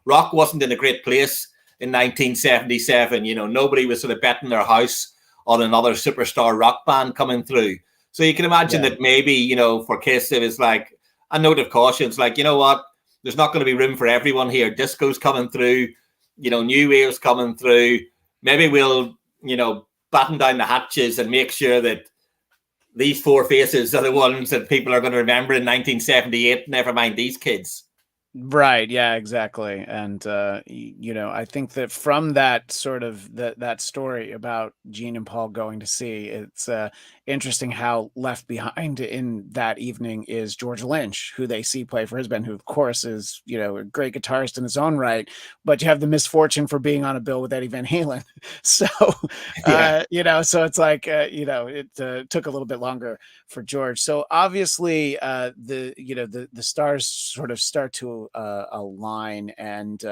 rock wasn't in a great place in 1977. Nobody was sort of betting their house on another superstar rock band coming through. So you can imagine that maybe, for Kiss, it was like a note of caution. It's like, what? There's not going to be room for everyone here. Disco's coming through, new wave's coming through. Maybe we'll, batten down the hatches and make sure that these four faces are the ones that people are going to remember in 1978. Never mind these kids. Right. Yeah, exactly. And, I think that from that sort of that story about Gene and Paul going to see, it's interesting how left behind in that evening is George Lynch, who they see play for his band, who of course is, a great guitarist in his own right, but you have the misfortune for being on a bill with Eddie Van Halen. So, so it's like, it took a little bit longer for George. So obviously the stars sort of start to align, and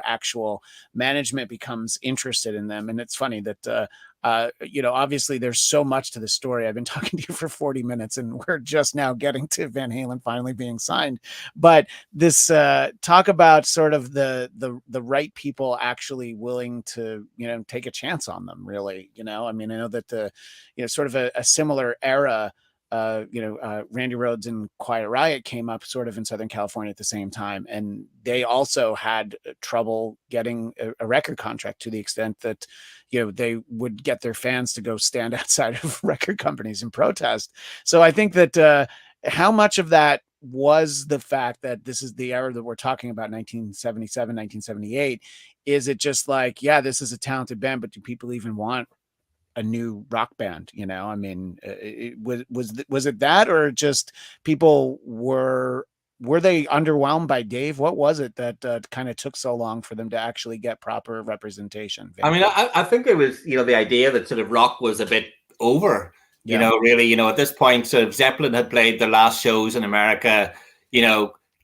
actual management becomes interested in them. And it's funny that obviously there's so much to the story. I've been talking to you for 40 minutes and we're just now getting to Van Halen finally being signed. But this talk about sort of the right people actually willing to, take a chance on them, really. I mean, I know that sort of a similar era, Randy Rhoads and Quiet Riot came up sort of in Southern California at the same time. And they also had trouble getting a record contract, to the extent that, they would get their fans to go stand outside of record companies and protest. So I think that how much of that was the fact that this is the era that we're talking about, 1977, 1978. Is it just like, yeah, this is a talented band, but do people even want a new rock band? I mean, was it that, or just people were they underwhelmed by Dave? What was it that kind of took so long for them to actually get proper representation? I mean, I think it was, the idea that sort of rock was a bit over, really, at this point, sort of Zeppelin had played their last shows in America,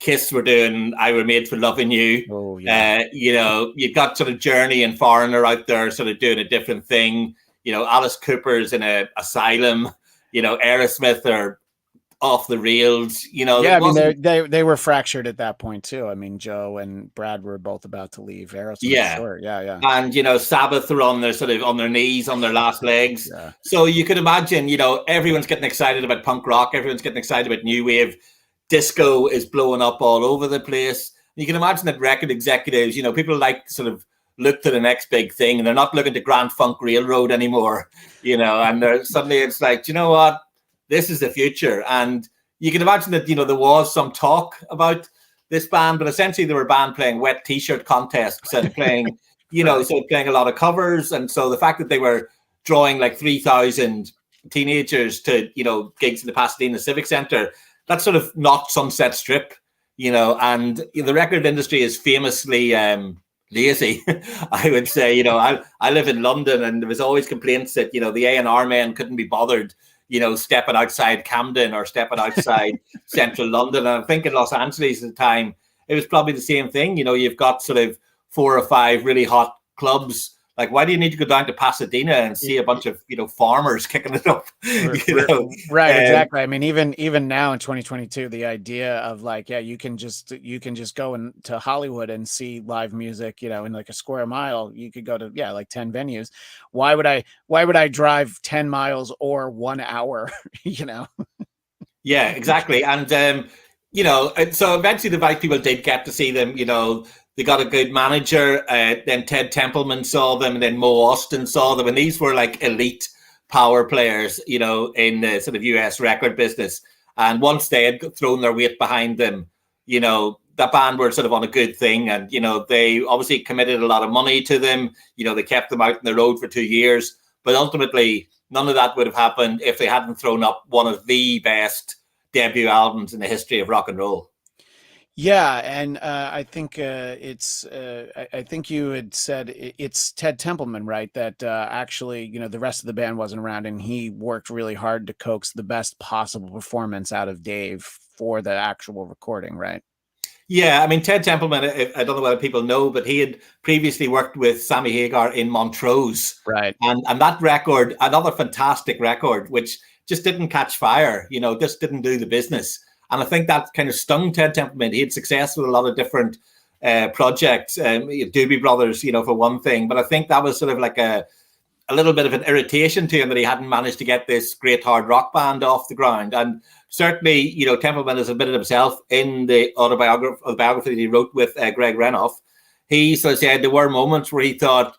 Kiss were doing I Were Made for Loving You. Oh, yeah. You've got sort of Journey and Foreigner out there sort of doing a different thing. Alice Cooper's in a Asylum, Aerosmith are off the rails, Yeah, I mean, they were fractured at that point too. I mean, Joe and Brad were both about to leave Aerosmith. Yeah. Sure. Yeah. And, Sabbath are on their sort of on their knees, on their last legs. Yeah. So you could imagine, everyone's getting excited about punk rock. Everyone's getting excited about new wave. Disco is blowing up all over the place. You can imagine that record executives, people like to sort of look to the next big thing, and they're not looking to Grand Funk Railroad anymore, and they're suddenly it's like, you know what, this is the future. And you can imagine that, there was some talk about this band, but essentially they were a band playing wet t-shirt contests and playing, so playing a lot of covers. And so the fact that they were drawing like 3,000 teenagers to, gigs in the Pasadena Civic Center, that's sort of not Sunset Strip, and the record industry is famously lazy, I would say. I live in London, and there was always complaints that, the A&R men couldn't be bothered, stepping outside Camden or stepping outside central London. And I think in Los Angeles at the time, it was probably the same thing. You've got sort of 4 or 5 really hot clubs. Like, why do you need to go down to Pasadena and see a bunch of, farmers kicking it up? Right, exactly. I mean, even now in 2022, the idea of like, yeah, you can just go into Hollywood and see live music, in like a square mile. You could go to like 10 venues. Why would I drive 10 miles or 1 hour? Yeah, exactly. And so eventually the Vice people did get to see them. They got a good manager. Then Ted Templeman saw them, and then Mo Austin saw them, and these were like elite power players, in the sort of US record business. And once they had thrown their weight behind them, the band were sort of on a good thing, and they obviously committed a lot of money to them. They kept them out on the road for 2 years, but ultimately none of that would have happened if they hadn't thrown up one of the best debut albums in the history of rock and roll. Yeah, and I think it's. I think you had said it's Ted Templeman, right? That actually, the rest of the band wasn't around, and he worked really hard to coax the best possible performance out of Dave for the actual recording, right? Yeah, I mean, Ted Templeman, I don't know whether people know, but he had previously worked with Sammy Hagar in Montrose. Right. And that record, another fantastic record, which just didn't catch fire, just didn't do the business. And I think that kind of stung Ted Templeman. He had success with a lot of different projects, Doobie Brothers, for one thing. But I think that was sort of like a little bit of an irritation to him that he hadn't managed to get this great hard rock band off the ground. And certainly, Templeman has admitted himself in the biography that he wrote with Greg Renoff. He sort of said there were moments where he thought,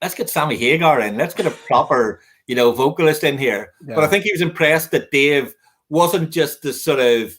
let's get Sammy Hagar in. Let's get a proper, vocalist in here. Yeah. But I think he was impressed that Dave wasn't just this sort of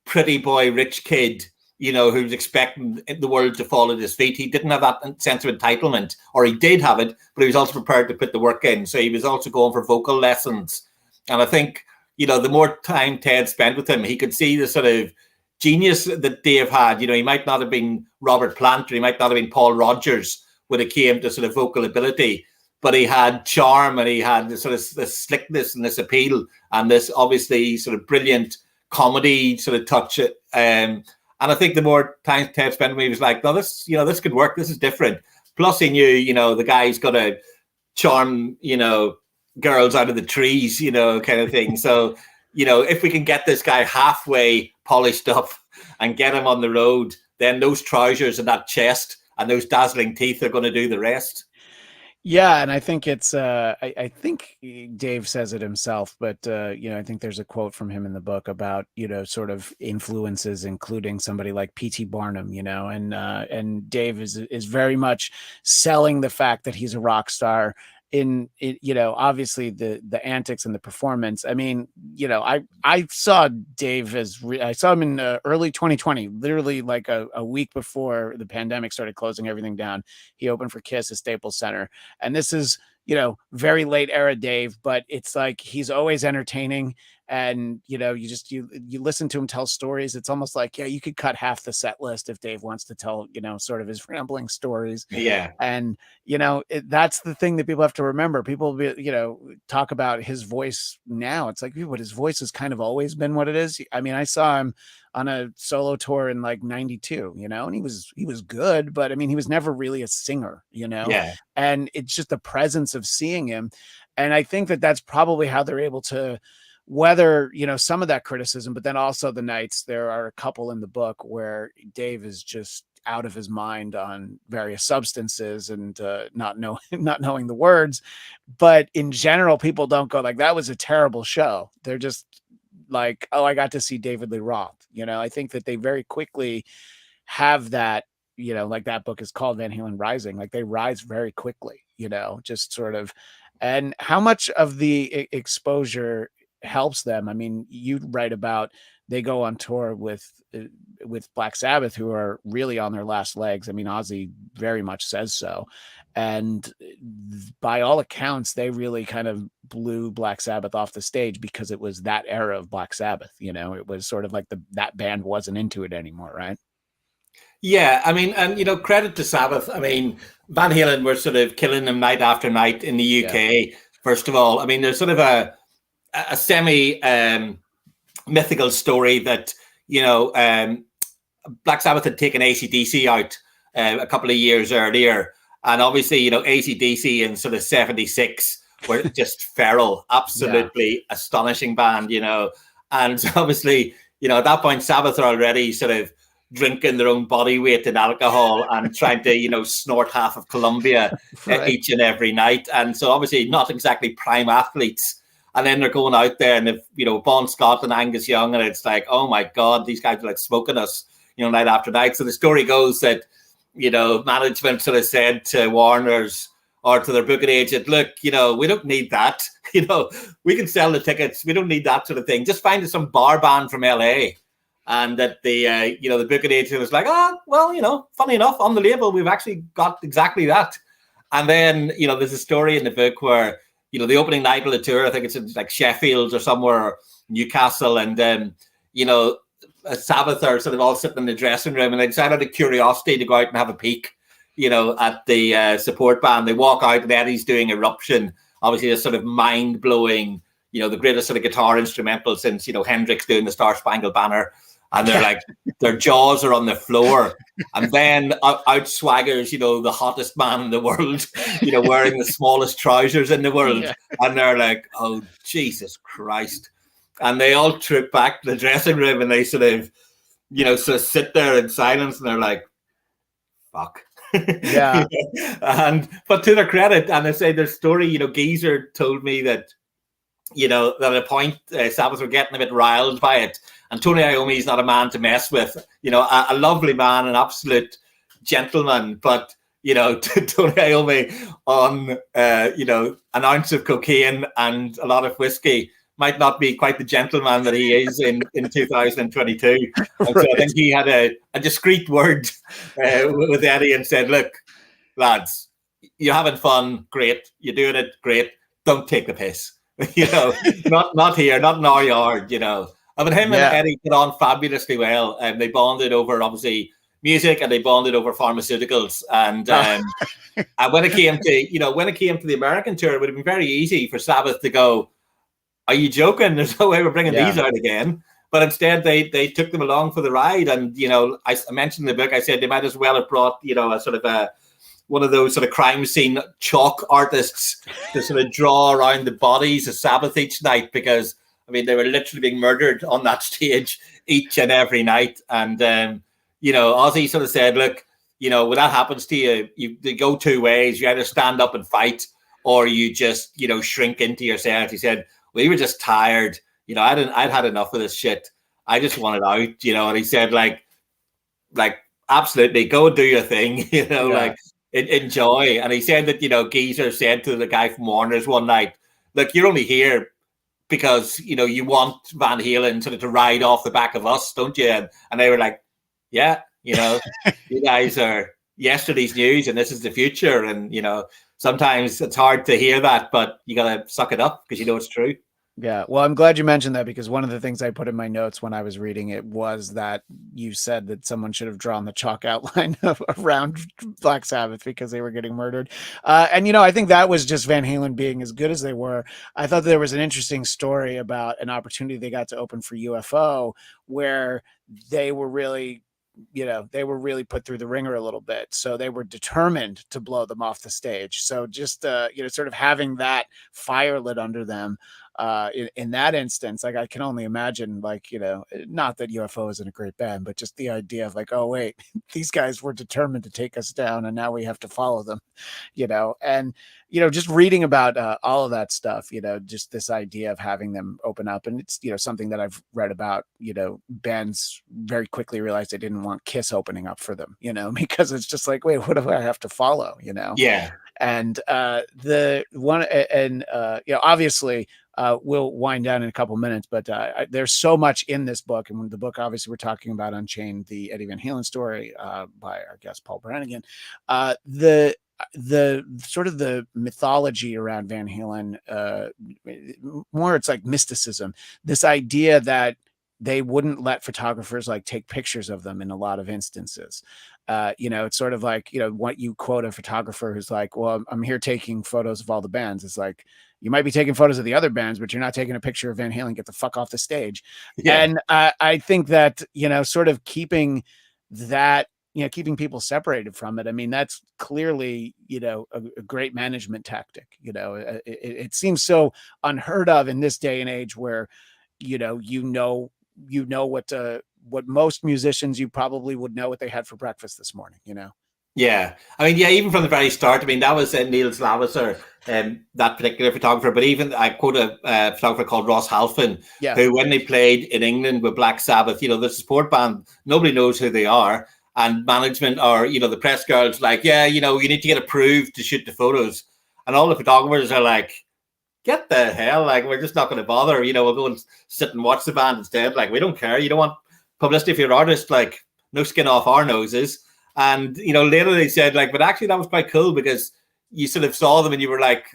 pretty boy, rich kid, who was expecting the world to fall at his feet. He didn't have that sense of entitlement, or he did have it, but he was also prepared to put the work in. So he was also going for vocal lessons. And I think, the more time Ted spent with him, he could see the sort of genius that Dave had. He might not have been Robert Plant, or he might not have been Paul Rodgers when it came to sort of vocal ability, but he had charm, and he had this sort of this slickness and this appeal, and this obviously sort of brilliant comedy sort of touch. And I think the more time Ted spent with me, he was like, no, this could work. This is different. Plus he knew, the guy's got to charm, girls out of the trees, kind of thing. So, if we can get this guy halfway polished up and get him on the road, then those trousers and that chest and those dazzling teeth are going to do the rest. Yeah, and I think it's I think Dave says it himself, but I think there's a quote from him in the book about sort of influences, including somebody like P.T. Barnum, and Dave is very much selling the fact that he's a rock star in it, obviously the antics and the performance. I mean, I saw Dave I saw him in early 2020, literally like a week before the pandemic started closing everything down. He opened for Kiss at Staples Center, and this is very late era Dave, but it's like he's always entertaining. And you listen to him tell stories. It's almost like, yeah, you could cut half the set list if Dave wants to tell sort of his rambling stories. Yeah. And that's the thing that people have to remember. People talk about his voice now. It's like, but his voice has kind of always been what it is. I mean, I saw him on a solo tour in like 92, and he was good, but I mean, he was never really a singer, Yeah. And it's just the presence of seeing him. And I think that that's probably how they're able to weather, some of that criticism, but then also the nights. There are a couple in the book where Dave is just out of his mind on various substances and not knowing the words. But in general, people don't go like, that was a terrible show. They're just like, oh, I got to see David Lee Roth. I think that they very quickly have that, like that book is called Van Halen Rising. Like they rise very quickly, just sort of. And how much of the exposure helps them? I mean, you write about they go on tour with Black Sabbath, who are really on their last legs. I mean, Ozzy very much says so. And by all accounts, they really kind of blew Black Sabbath off the stage because it was that era of Black Sabbath. It was sort of like that band wasn't into it anymore, right? Yeah, I mean, and credit to Sabbath. I mean, Van Halen were sort of killing them night after night in the UK. Yeah. First of all, I mean, there's sort of a semi mythical story that Black Sabbath had taken AC/DC out a couple of years earlier, And obviously, you know, AC/DC in sort of 76 were just feral, absolutely astonishing band, you know. And obviously, you know, at that point, Sabbath are already sort of drinking their own body weight in alcohol and trying to, you know, snort half of Columbia each and every night. And so obviously not exactly prime athletes. And then they're going out there and they've, you know, Bon Scott and Angus Young, and it's like, oh my God, these guys are like smoking us, you know, night after night. So the story goes that, you know, management sort of said to Warner's or to their booking agent, look, you know, we don't need that. You know, we can sell the tickets. We don't need that sort of thing. Just find us some bar band from LA. And that the, you know, the booking agent was like, oh, well, you know, funny enough, on the label, we've actually got exactly that. And then, you know, there's a story in the book where, you know, the opening night of the tour, I think it's in like Sheffield or somewhere, or Newcastle. And, you know, Sabbath are sort of all sitting in the dressing room, and they decided out of curiosity to go out and have a peek, you know, at the support band. They walk out and Eddie's doing Eruption, obviously a sort of mind-blowing, you know, the greatest sort of guitar instrumental since, you know, Hendrix doing the Star Spangled Banner. And they're like, their jaws are on the floor. And then out swaggers, you know, the hottest man in the world, you know, wearing the smallest trousers in the world. Yeah. And they're like, oh, Jesus Christ. And they all trip back to the dressing room and they sort of, you know, sort of sit there in silence and they're like, fuck. Yeah. But to their credit, and I say their story, you know, Geezer told me that, you know, that at a point, Sabbath were getting a bit riled by it. And Tony Iommi is not a man to mess with. You know, a lovely man, an absolute gentleman. But, you know, Tony Iommi on, you know, an ounce of cocaine and a lot of whiskey might not be quite the gentleman that he is in 2022. And so I think he had a discreet word with Eddie and said, look, lads, you're having fun. Great. You're doing it. Great. Don't take the piss. You know, not here, not in our yard, you know. I mean, him and Eddie get on fabulously well. They bonded over, obviously, music, and they bonded over pharmaceuticals. And and when it came to, you know, when it came to the American tour, it would have been very easy for Sabbath to go, are you joking? There's no way we're bringing these out again. But instead, they took them along for the ride. And, you know, I mentioned in the book, I said they might as well have brought, you know, a sort of one of those sort of crime scene chalk artists to sort of draw around the bodies of Sabbath each night, because, I mean, they were literally being murdered on that stage each and every night. And, you know, Ozzy sort of said, look, you know, when that happens to you, they go two ways. You either stand up and fight, or you just, you know, shrink into yourself. He said, we were just tired. You know, I'd had enough of this shit. I just wanted out, you know. And he said, like, absolutely, go and do your thing, you know, like, enjoy. And he said that, you know, Geezer said to the guy from Warner's one night, look, you're only here because, you know, you want Van Halen sort of to ride off the back of us, don't you? And they were like, yeah, you know, you guys are yesterday's news and this is the future. And, you know, sometimes it's hard to hear that, but you got to suck it up because you know it's true. Yeah. Well, I'm glad you mentioned that, because one of the things I put in my notes when I was reading it was that you said that someone should have drawn the chalk outline around Black Sabbath because they were getting murdered. And, you know, I think that was just Van Halen being as good as they were. I thought there was an interesting story about an opportunity they got to open for UFO where they were really, you know, they were really put through the ringer a little bit. So they were determined to blow them off the stage. So just, you know, sort of having that fire lit under them. In that instance, like, I can only imagine, like, you know, not that UFO isn't a great band, but just the idea of like, oh wait, these guys were determined to take us down and now we have to follow them, you know. And, you know, just reading about all of that stuff, you know, just this idea of having them open up. And it's, you know, something that I've read about, you know, bands very quickly realized they didn't want Kiss opening up for them, you know, because it's just like, wait, what do I have to follow, you know? Yeah. And the one, and you know, obviously, we'll wind down in a couple minutes, but there's so much in this book. And when the book, obviously, we're talking about Unchained, the Eddie Van Halen story by our guest Paul Brannigan. The sort of the mythology around Van Halen, more it's like mysticism. This idea that they wouldn't let photographers like take pictures of them in a lot of instances. You know, it's sort of like, you know, what you quote a photographer who's like, well, I'm here taking photos of all the bands. It's like, you might be taking photos of the other bands, but you're not taking a picture of Van Halen. Get the fuck off the stage. Yeah. And I think that, you know, sort of keeping that keeping people separated from it. I mean, that's clearly, a great management tactic. It seems so unheard of in this day and age where, what most musicians, you probably would know what they had for breakfast this morning. Yeah. I mean, yeah, even from the very start, I mean, that was Niels Lavasser, that particular photographer, but even I quote a photographer called Ross Halfin, Yeah. who, when they played in England with Black Sabbath, the support band, nobody knows who they are. And management or, the press girls like, yeah, you need to get approved to shoot the photos. And all the photographers are like, get the hell, like, we're just not going to bother. We'll go and sit and watch the band instead. Like, we don't care. You don't want publicity for your artist, like, no skin off our noses. And, later they said, like, but actually that was quite cool because you sort of saw them and you were like,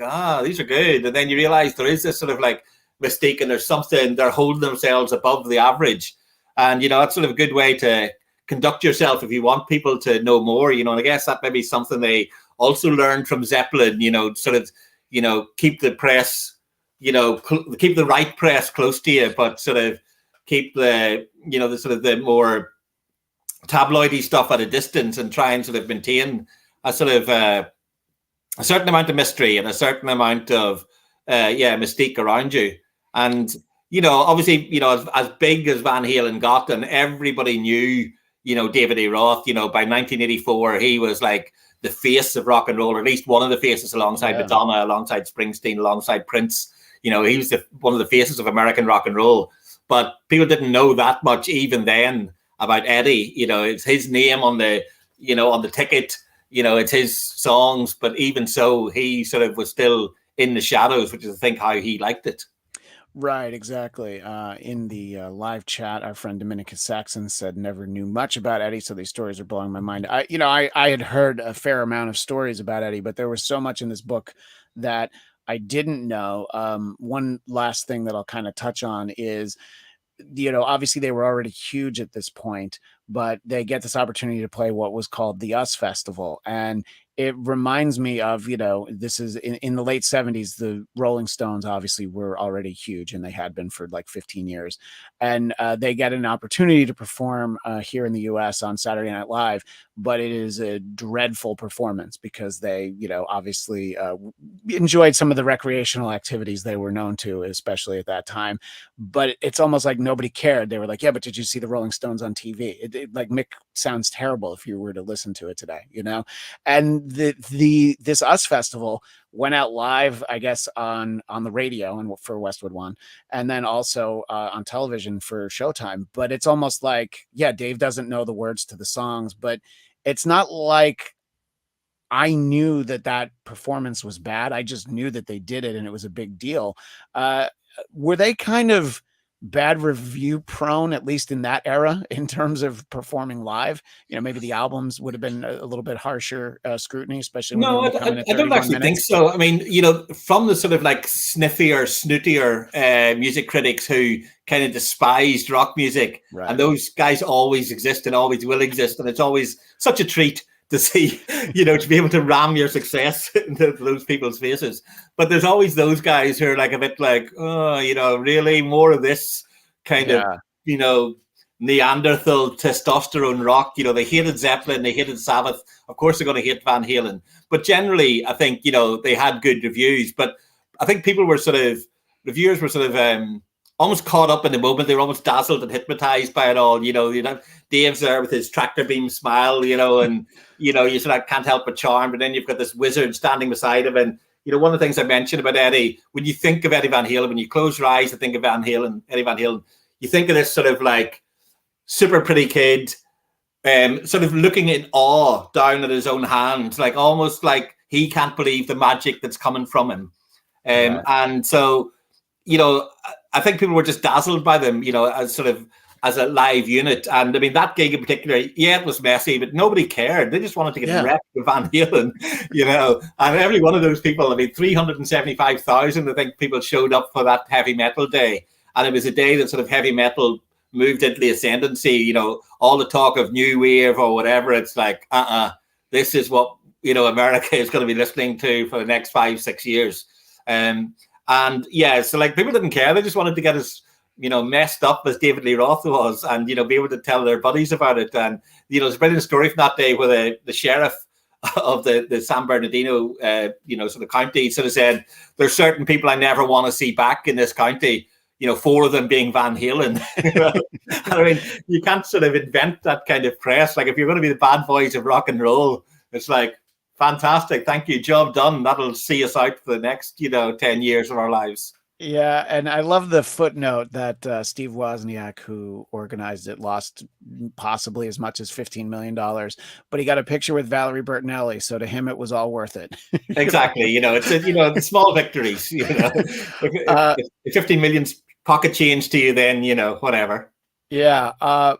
these are good. And then you realize there is this sort of like mistake and there's something, they're holding themselves above the average. And, that's sort of a good way to conduct yourself if you want people to know more, and I guess that may be something they also learned from Zeppelin, sort of, keep the press, keep the right press close to you, but sort of keep the, the sort of the more tabloidy stuff at a distance and try and sort of maintain a sort of a certain amount of mystery and a certain amount of mystique around you. And obviously, as big as Van Halen got, and everybody knew, David A. Roth, by 1984, he was like the face of rock and roll, or at least one of the faces, alongside Madonna, alongside Springsteen, alongside Prince. He was one of the faces of American rock and roll. But people didn't know that much even then about Eddie. It's his name on the, on the ticket, it's his songs. But even so, he sort of was still in the shadows, which is, I think, how he liked it. Right, exactly. In the live chat, our friend Dominicus Saxon said never knew much about Eddie, so these stories are blowing my mind. I had heard a fair amount of stories about Eddie, but there was so much in this book that I didn't know. One last thing that I'll kind of touch on is, obviously they were already huge at this point, but they get this opportunity to play what was called the US Festival. And it reminds me of, this is in the late 70s, the Rolling Stones obviously were already huge, and they had been for like 15 years. And they get an opportunity to perform here in the US on Saturday Night Live, but it is a dreadful performance because they, obviously enjoyed some of the recreational activities they were known to, especially at that time. But it's almost like nobody cared. They were like, yeah, but did you see the Rolling Stones on TV? It like, Mick sounds terrible if you were to listen to it today, And this US Festival went out live, I guess, on the radio and for Westwood One, and then also on television for Showtime. But it's almost like, yeah, Dave doesn't know the words to the songs, but it's not like I knew that performance was bad. I just knew that they did it and it was a big deal. Were they kind of bad review prone, at least in that era, in terms of performing live? Maybe the albums would have been a little bit harsher scrutiny, especially when No, I don't actually think so. I mean, from the sort of like sniffier, snootier music critics who kind of despised rock music, right, and those guys always exist and always will exist, and it's always such a treat to see, to be able to ram your success into those people's faces. But there's always those guys who are like a bit like, oh, really more of this kind of, Neanderthal testosterone rock. They hated Zeppelin, they hated Sabbath. Of course, they're going to hate Van Halen. But generally, I think, they had good reviews. But I think reviewers were sort of almost caught up in the moment. They were almost dazzled and hypnotized by it all. Dave's there with his tractor beam smile, and, you sort of can't help but charm. But then you've got this wizard standing beside him. And, one of the things I mentioned about Eddie, when you think of Eddie Van Halen, when you close your eyes to think of Eddie Van Halen, you think of this sort of like super pretty kid, sort of looking in awe down at his own hand, like almost like he can't believe the magic that's coming from him. Right. And so, I think people were just dazzled by them, as a live unit. And I mean, that gig in particular, yeah, it was messy, but nobody cared. They just wanted to get wrecked with Van Halen, and every one of those people, I mean, 375,000, I think, people showed up for that heavy metal day. And it was a day that sort of heavy metal moved into the ascendancy, all the talk of new wave or whatever. It's like, this is what, America is going to be listening to for the next 5-6 years. And yeah, so like people didn't care. They just wanted to get as messed up as David Lee Roth was, and be able to tell their buddies about it. And there's a brilliant story from that day where the sheriff of the San Bernardino sort of county sort of said, there's certain people I never want to see back in this county, 4 of them being Van Halen. I mean, you can't sort of invent that kind of press. Like, if you're going to be the bad boys of rock and roll, it's like, fantastic, thank you, job done. That'll see us out for the next 10 years of our lives. Yeah, and I love the footnote that Steve Wozniak, who organized it, lost possibly as much as $15 million, but he got a picture with Valerie Bertinelli, so to him it was all worth it. Exactly, it's the small victories. If 15 million's pocket change to you, then whatever. Yeah,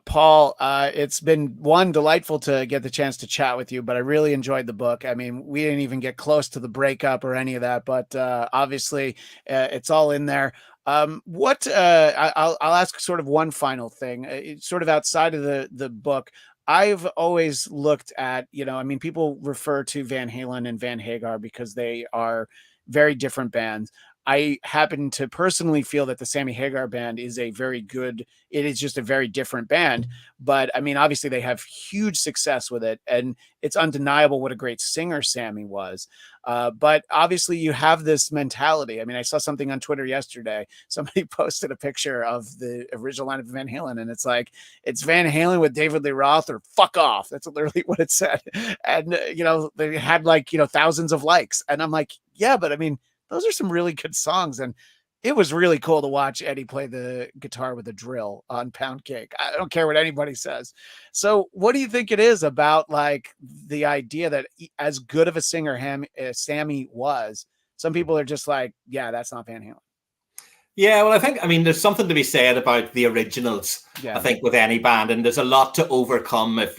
Paul, it's been delightful to get the chance to chat with you, but I really enjoyed the book. I mean, we didn't even get close to the breakup or any of that, but obviously it's all in there. I'll ask sort of one final thing, sort of outside of the book. I've always looked at, people refer to Van Halen and Van Hagar because they are very different bands. I happen to personally feel that the Sammy Hagar band is it is just a very different band. But I mean, obviously they have huge success with it, and it's undeniable what a great singer Sammy was. But obviously you have this mentality. I mean, I saw something on Twitter yesterday. Somebody posted a picture of the original line of Van Halen, and it's like, it's Van Halen with David Lee Roth or fuck off. That's literally what it said. And, they had thousands of likes. And I'm like, yeah, but I mean, those are some really good songs. And it was really cool to watch Eddie play the guitar with a drill on Pound Cake. I don't care what anybody says. So what do you think it is about the idea that as good of a singer Sammy was, some people are just like, yeah, that's not Van Halen. Yeah, well, there's something to be said about the originals, yeah. I think, with any band. And there's a lot to overcome if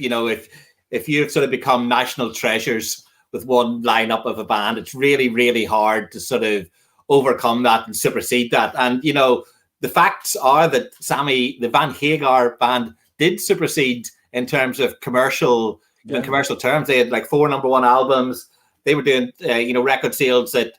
you've sort of become national treasures with one lineup of a band. It's really, really hard to sort of overcome that and supersede that. And, the facts are that the Van Hagar band did supersede in terms of commercial terms. They had 4 number 1 albums. They were doing, record sales that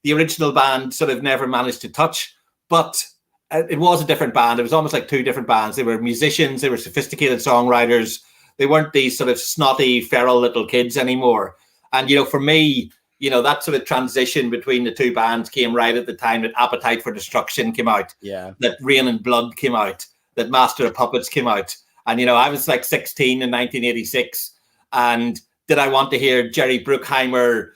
the original band sort of never managed to touch. But it was a different band. It was almost like 2 different bands. They were musicians. They were sophisticated songwriters. They weren't these sort of snotty, feral little kids anymore. And, for me, that sort of transition between the 2 bands came right at the time that Appetite for Destruction came out. Yeah. That Rain and Blood came out. That Master of Puppets came out. And, I was 16 in 1986. And did I want to hear Jerry Bruckheimer,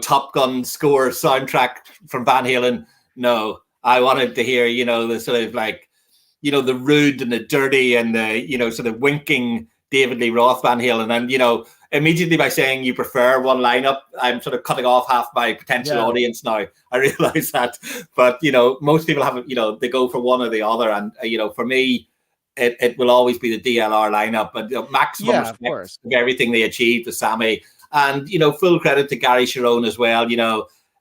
Top Gun score soundtrack from Van Halen? No. I wanted to hear, the sort of the rude and the dirty and the, sort of winking David Lee Roth Van Halen. And, immediately by saying you prefer one lineup, I'm sort of cutting off half my potential audience now. I realize that. But, most people have, they go for one or the other. And, for me, it will always be the DLR lineup. But maximum respect of everything they achieved with Sammy. And, full credit to Gary Cherone as well.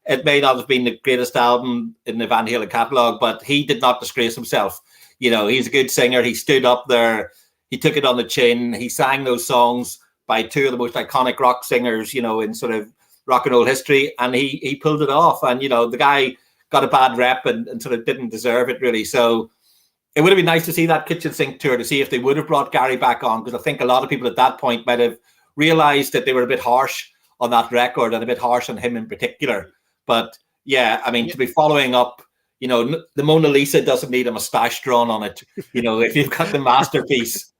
It may not have been the greatest album in the Van Halen catalog, but he did not disgrace himself. He's a good singer. He stood up there. He took it on the chin. He sang those songs by 2 of the most iconic rock singers, in sort of rock and roll history. And he pulled it off. And, the guy got a bad rep and sort of didn't deserve it, really. So it would have been nice to see that kitchen sink tour to see if they would have brought Gary back on, because I think a lot of people at that point might have realized that they were a bit harsh on that record and a bit harsh on him in particular. But yeah, to be following up, the Mona Lisa doesn't need a mustache drawn on it. If you've got the masterpiece,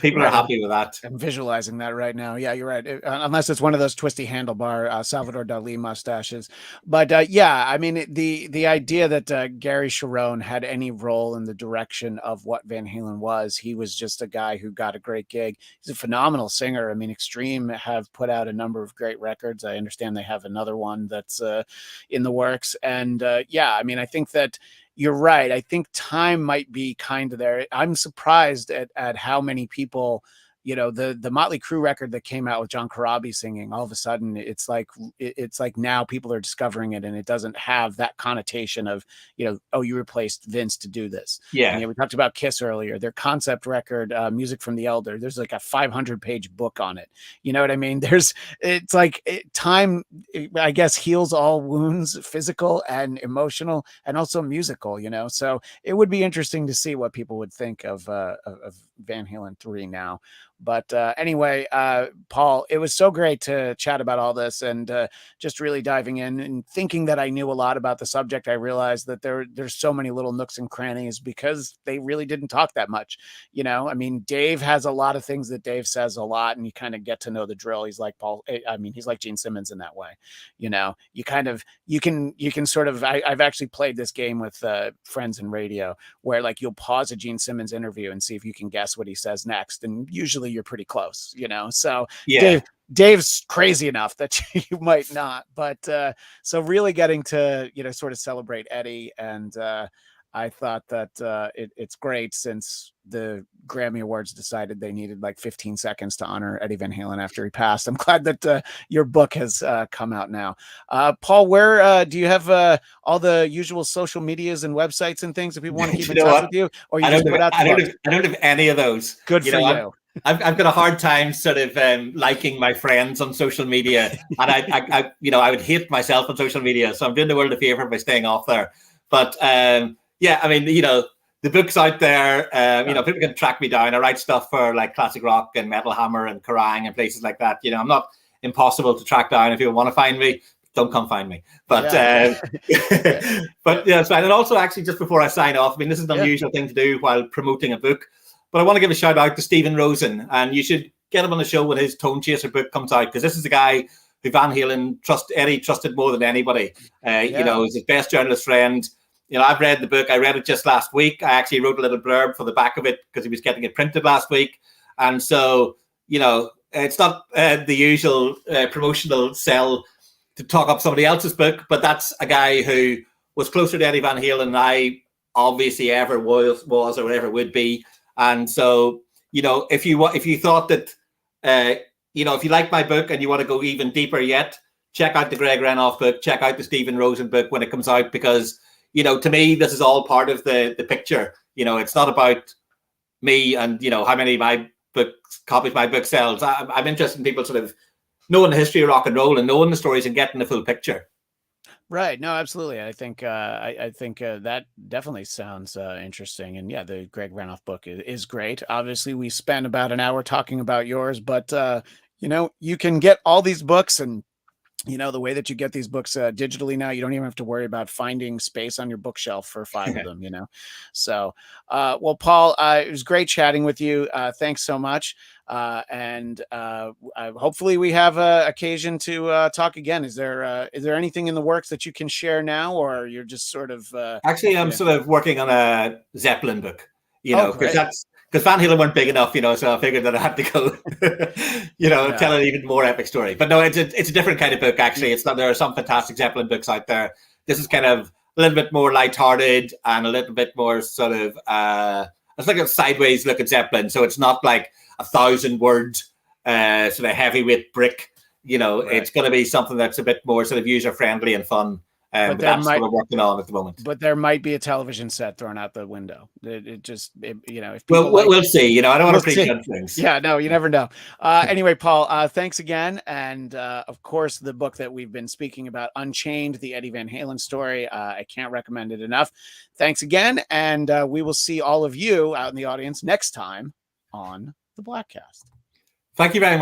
people are happy with that. I'm visualizing that right now. Yeah, you're right. Unless it's one of those twisty handlebar Salvador Dali mustaches. But the idea that Gary Cherone had any role in the direction of what Van Halen was, he was just a guy who got a great gig. He's a phenomenal singer. Extreme have put out a number of great records. I understand they have another one that's in the works. And I think that you're right. I think time might be kind of there. I'm surprised at how many people you know, the Motley Crue record that came out with John Corabi singing, all of a sudden it's like now people are discovering it, and it doesn't have that connotation of, you know, oh, you replaced Vince to do this. Yeah. And, you know, we talked about Kiss earlier, their concept record, Music from the Elder. There's like a 500-page book on it. You know what I mean? It's like time, I guess, heals all wounds, physical and emotional, and also musical, you know? So it would be interesting to see what people would think of Van Halen 3 now. But anyway, Paul, it was so great to chat about all this, and just really diving in and thinking that I knew a lot about the subject. I realized that there's so many little nooks and crannies because they really didn't talk that much. You know, I mean, Dave has a lot of things that Dave says a lot, and you kind of get to know the drill. He's like Paul. I mean, he's like Gene Simmons in that way. You know, you can sort of, I've actually played this game with friends in radio where like you'll pause a Gene Simmons interview and see if you can guess what he says next. And usually you're pretty close, you know? So yeah. Dave's crazy enough that you might not, but so really getting to, you know, sort of celebrate Eddie. And I thought that it's great since the Grammy Awards decided they needed like 15 seconds to honor Eddie Van Halen after he passed. I'm glad that your book has come out now. Paul, where do you have all the usual social medias and websites and things if people want to keep in touch with you? Or you just put out the book? I don't have any of those. Good for you. I've got a hard time sort of liking my friends on social media, and I I would hate myself on social media. So I'm doing the world a favor by staying off there. But yeah, I mean, you know, the book's out there. You know, people can track me down. I write stuff for like Classic Rock and Metal Hammer and Kerrang and places like that. You know, I'm not impossible to track down. If you want to find me, don't come find me. But but yeah, it's fine. And also, actually, just before I sign off, I mean, this is an unusual thing to do while promoting a book. But I want to give a shout out to Stephen Rosen, and you should get him on the show when his Tone Chaser book comes out, because this is the guy who Van Halen Eddie trusted more than anybody. You know, he's his best journalist friend. You know, I've read the book. I read it just last week. I actually wrote a little blurb for the back of it because he was getting it printed last week. And so, you know, it's not the usual promotional sell to talk up somebody else's book, but that's a guy who was closer to Eddie Van Halen than I obviously ever was or ever would be. And so, you know, if you thought that, you know, if you like my book and you want to go even deeper yet, check out the Greg Renoff book, check out the Stephen Rosen book when it comes out, because, you know, to me, this is all part of the picture. You know, it's not about me and, you know, how many of my copies my book sells. I'm interested in people sort of knowing the history of rock and roll and knowing the stories and getting the full picture. Right. No, absolutely. I think I think that definitely sounds interesting. And yeah, the Greg Renoff book is great. Obviously, we spent about an hour talking about yours, but you know, you can get all these books, and you know, the way that you get these books digitally now, you don't even have to worry about finding space on your bookshelf for 5 of them, you know? So, well, Paul, it was great chatting with you. Thanks so much. And hopefully we have an occasion to talk again. Is there anything in the works that you can share now, or you're just sort of... Actually, I'm sort of working on a Zeppelin book, you know, because Van Halen weren't big enough, you know, so I figured that I had to go, you know, tell an even more epic story. But no, it's a different kind of book, actually. It's not, there are some fantastic Zeppelin books out there. This is kind of a little bit more lighthearted and a little bit more sort of, it's like a sideways look at Zeppelin. So it's not like 1,000-word sort of heavyweight brick, you know, It's going to be something that's a bit more sort of user-friendly and fun. But that's what we're working on at the moment. But there might be a television set thrown out the window. It you know, if we'll see. You know, I don't want to prejudge things. Yeah, no, you never know. Anyway, Paul, thanks again, and of course, the book that we've been speaking about, Unchained, the Eddie Van Halen story. I can't recommend it enough. Thanks again, and we will see all of you out in the audience next time on the Bladtcast. Thank you very much.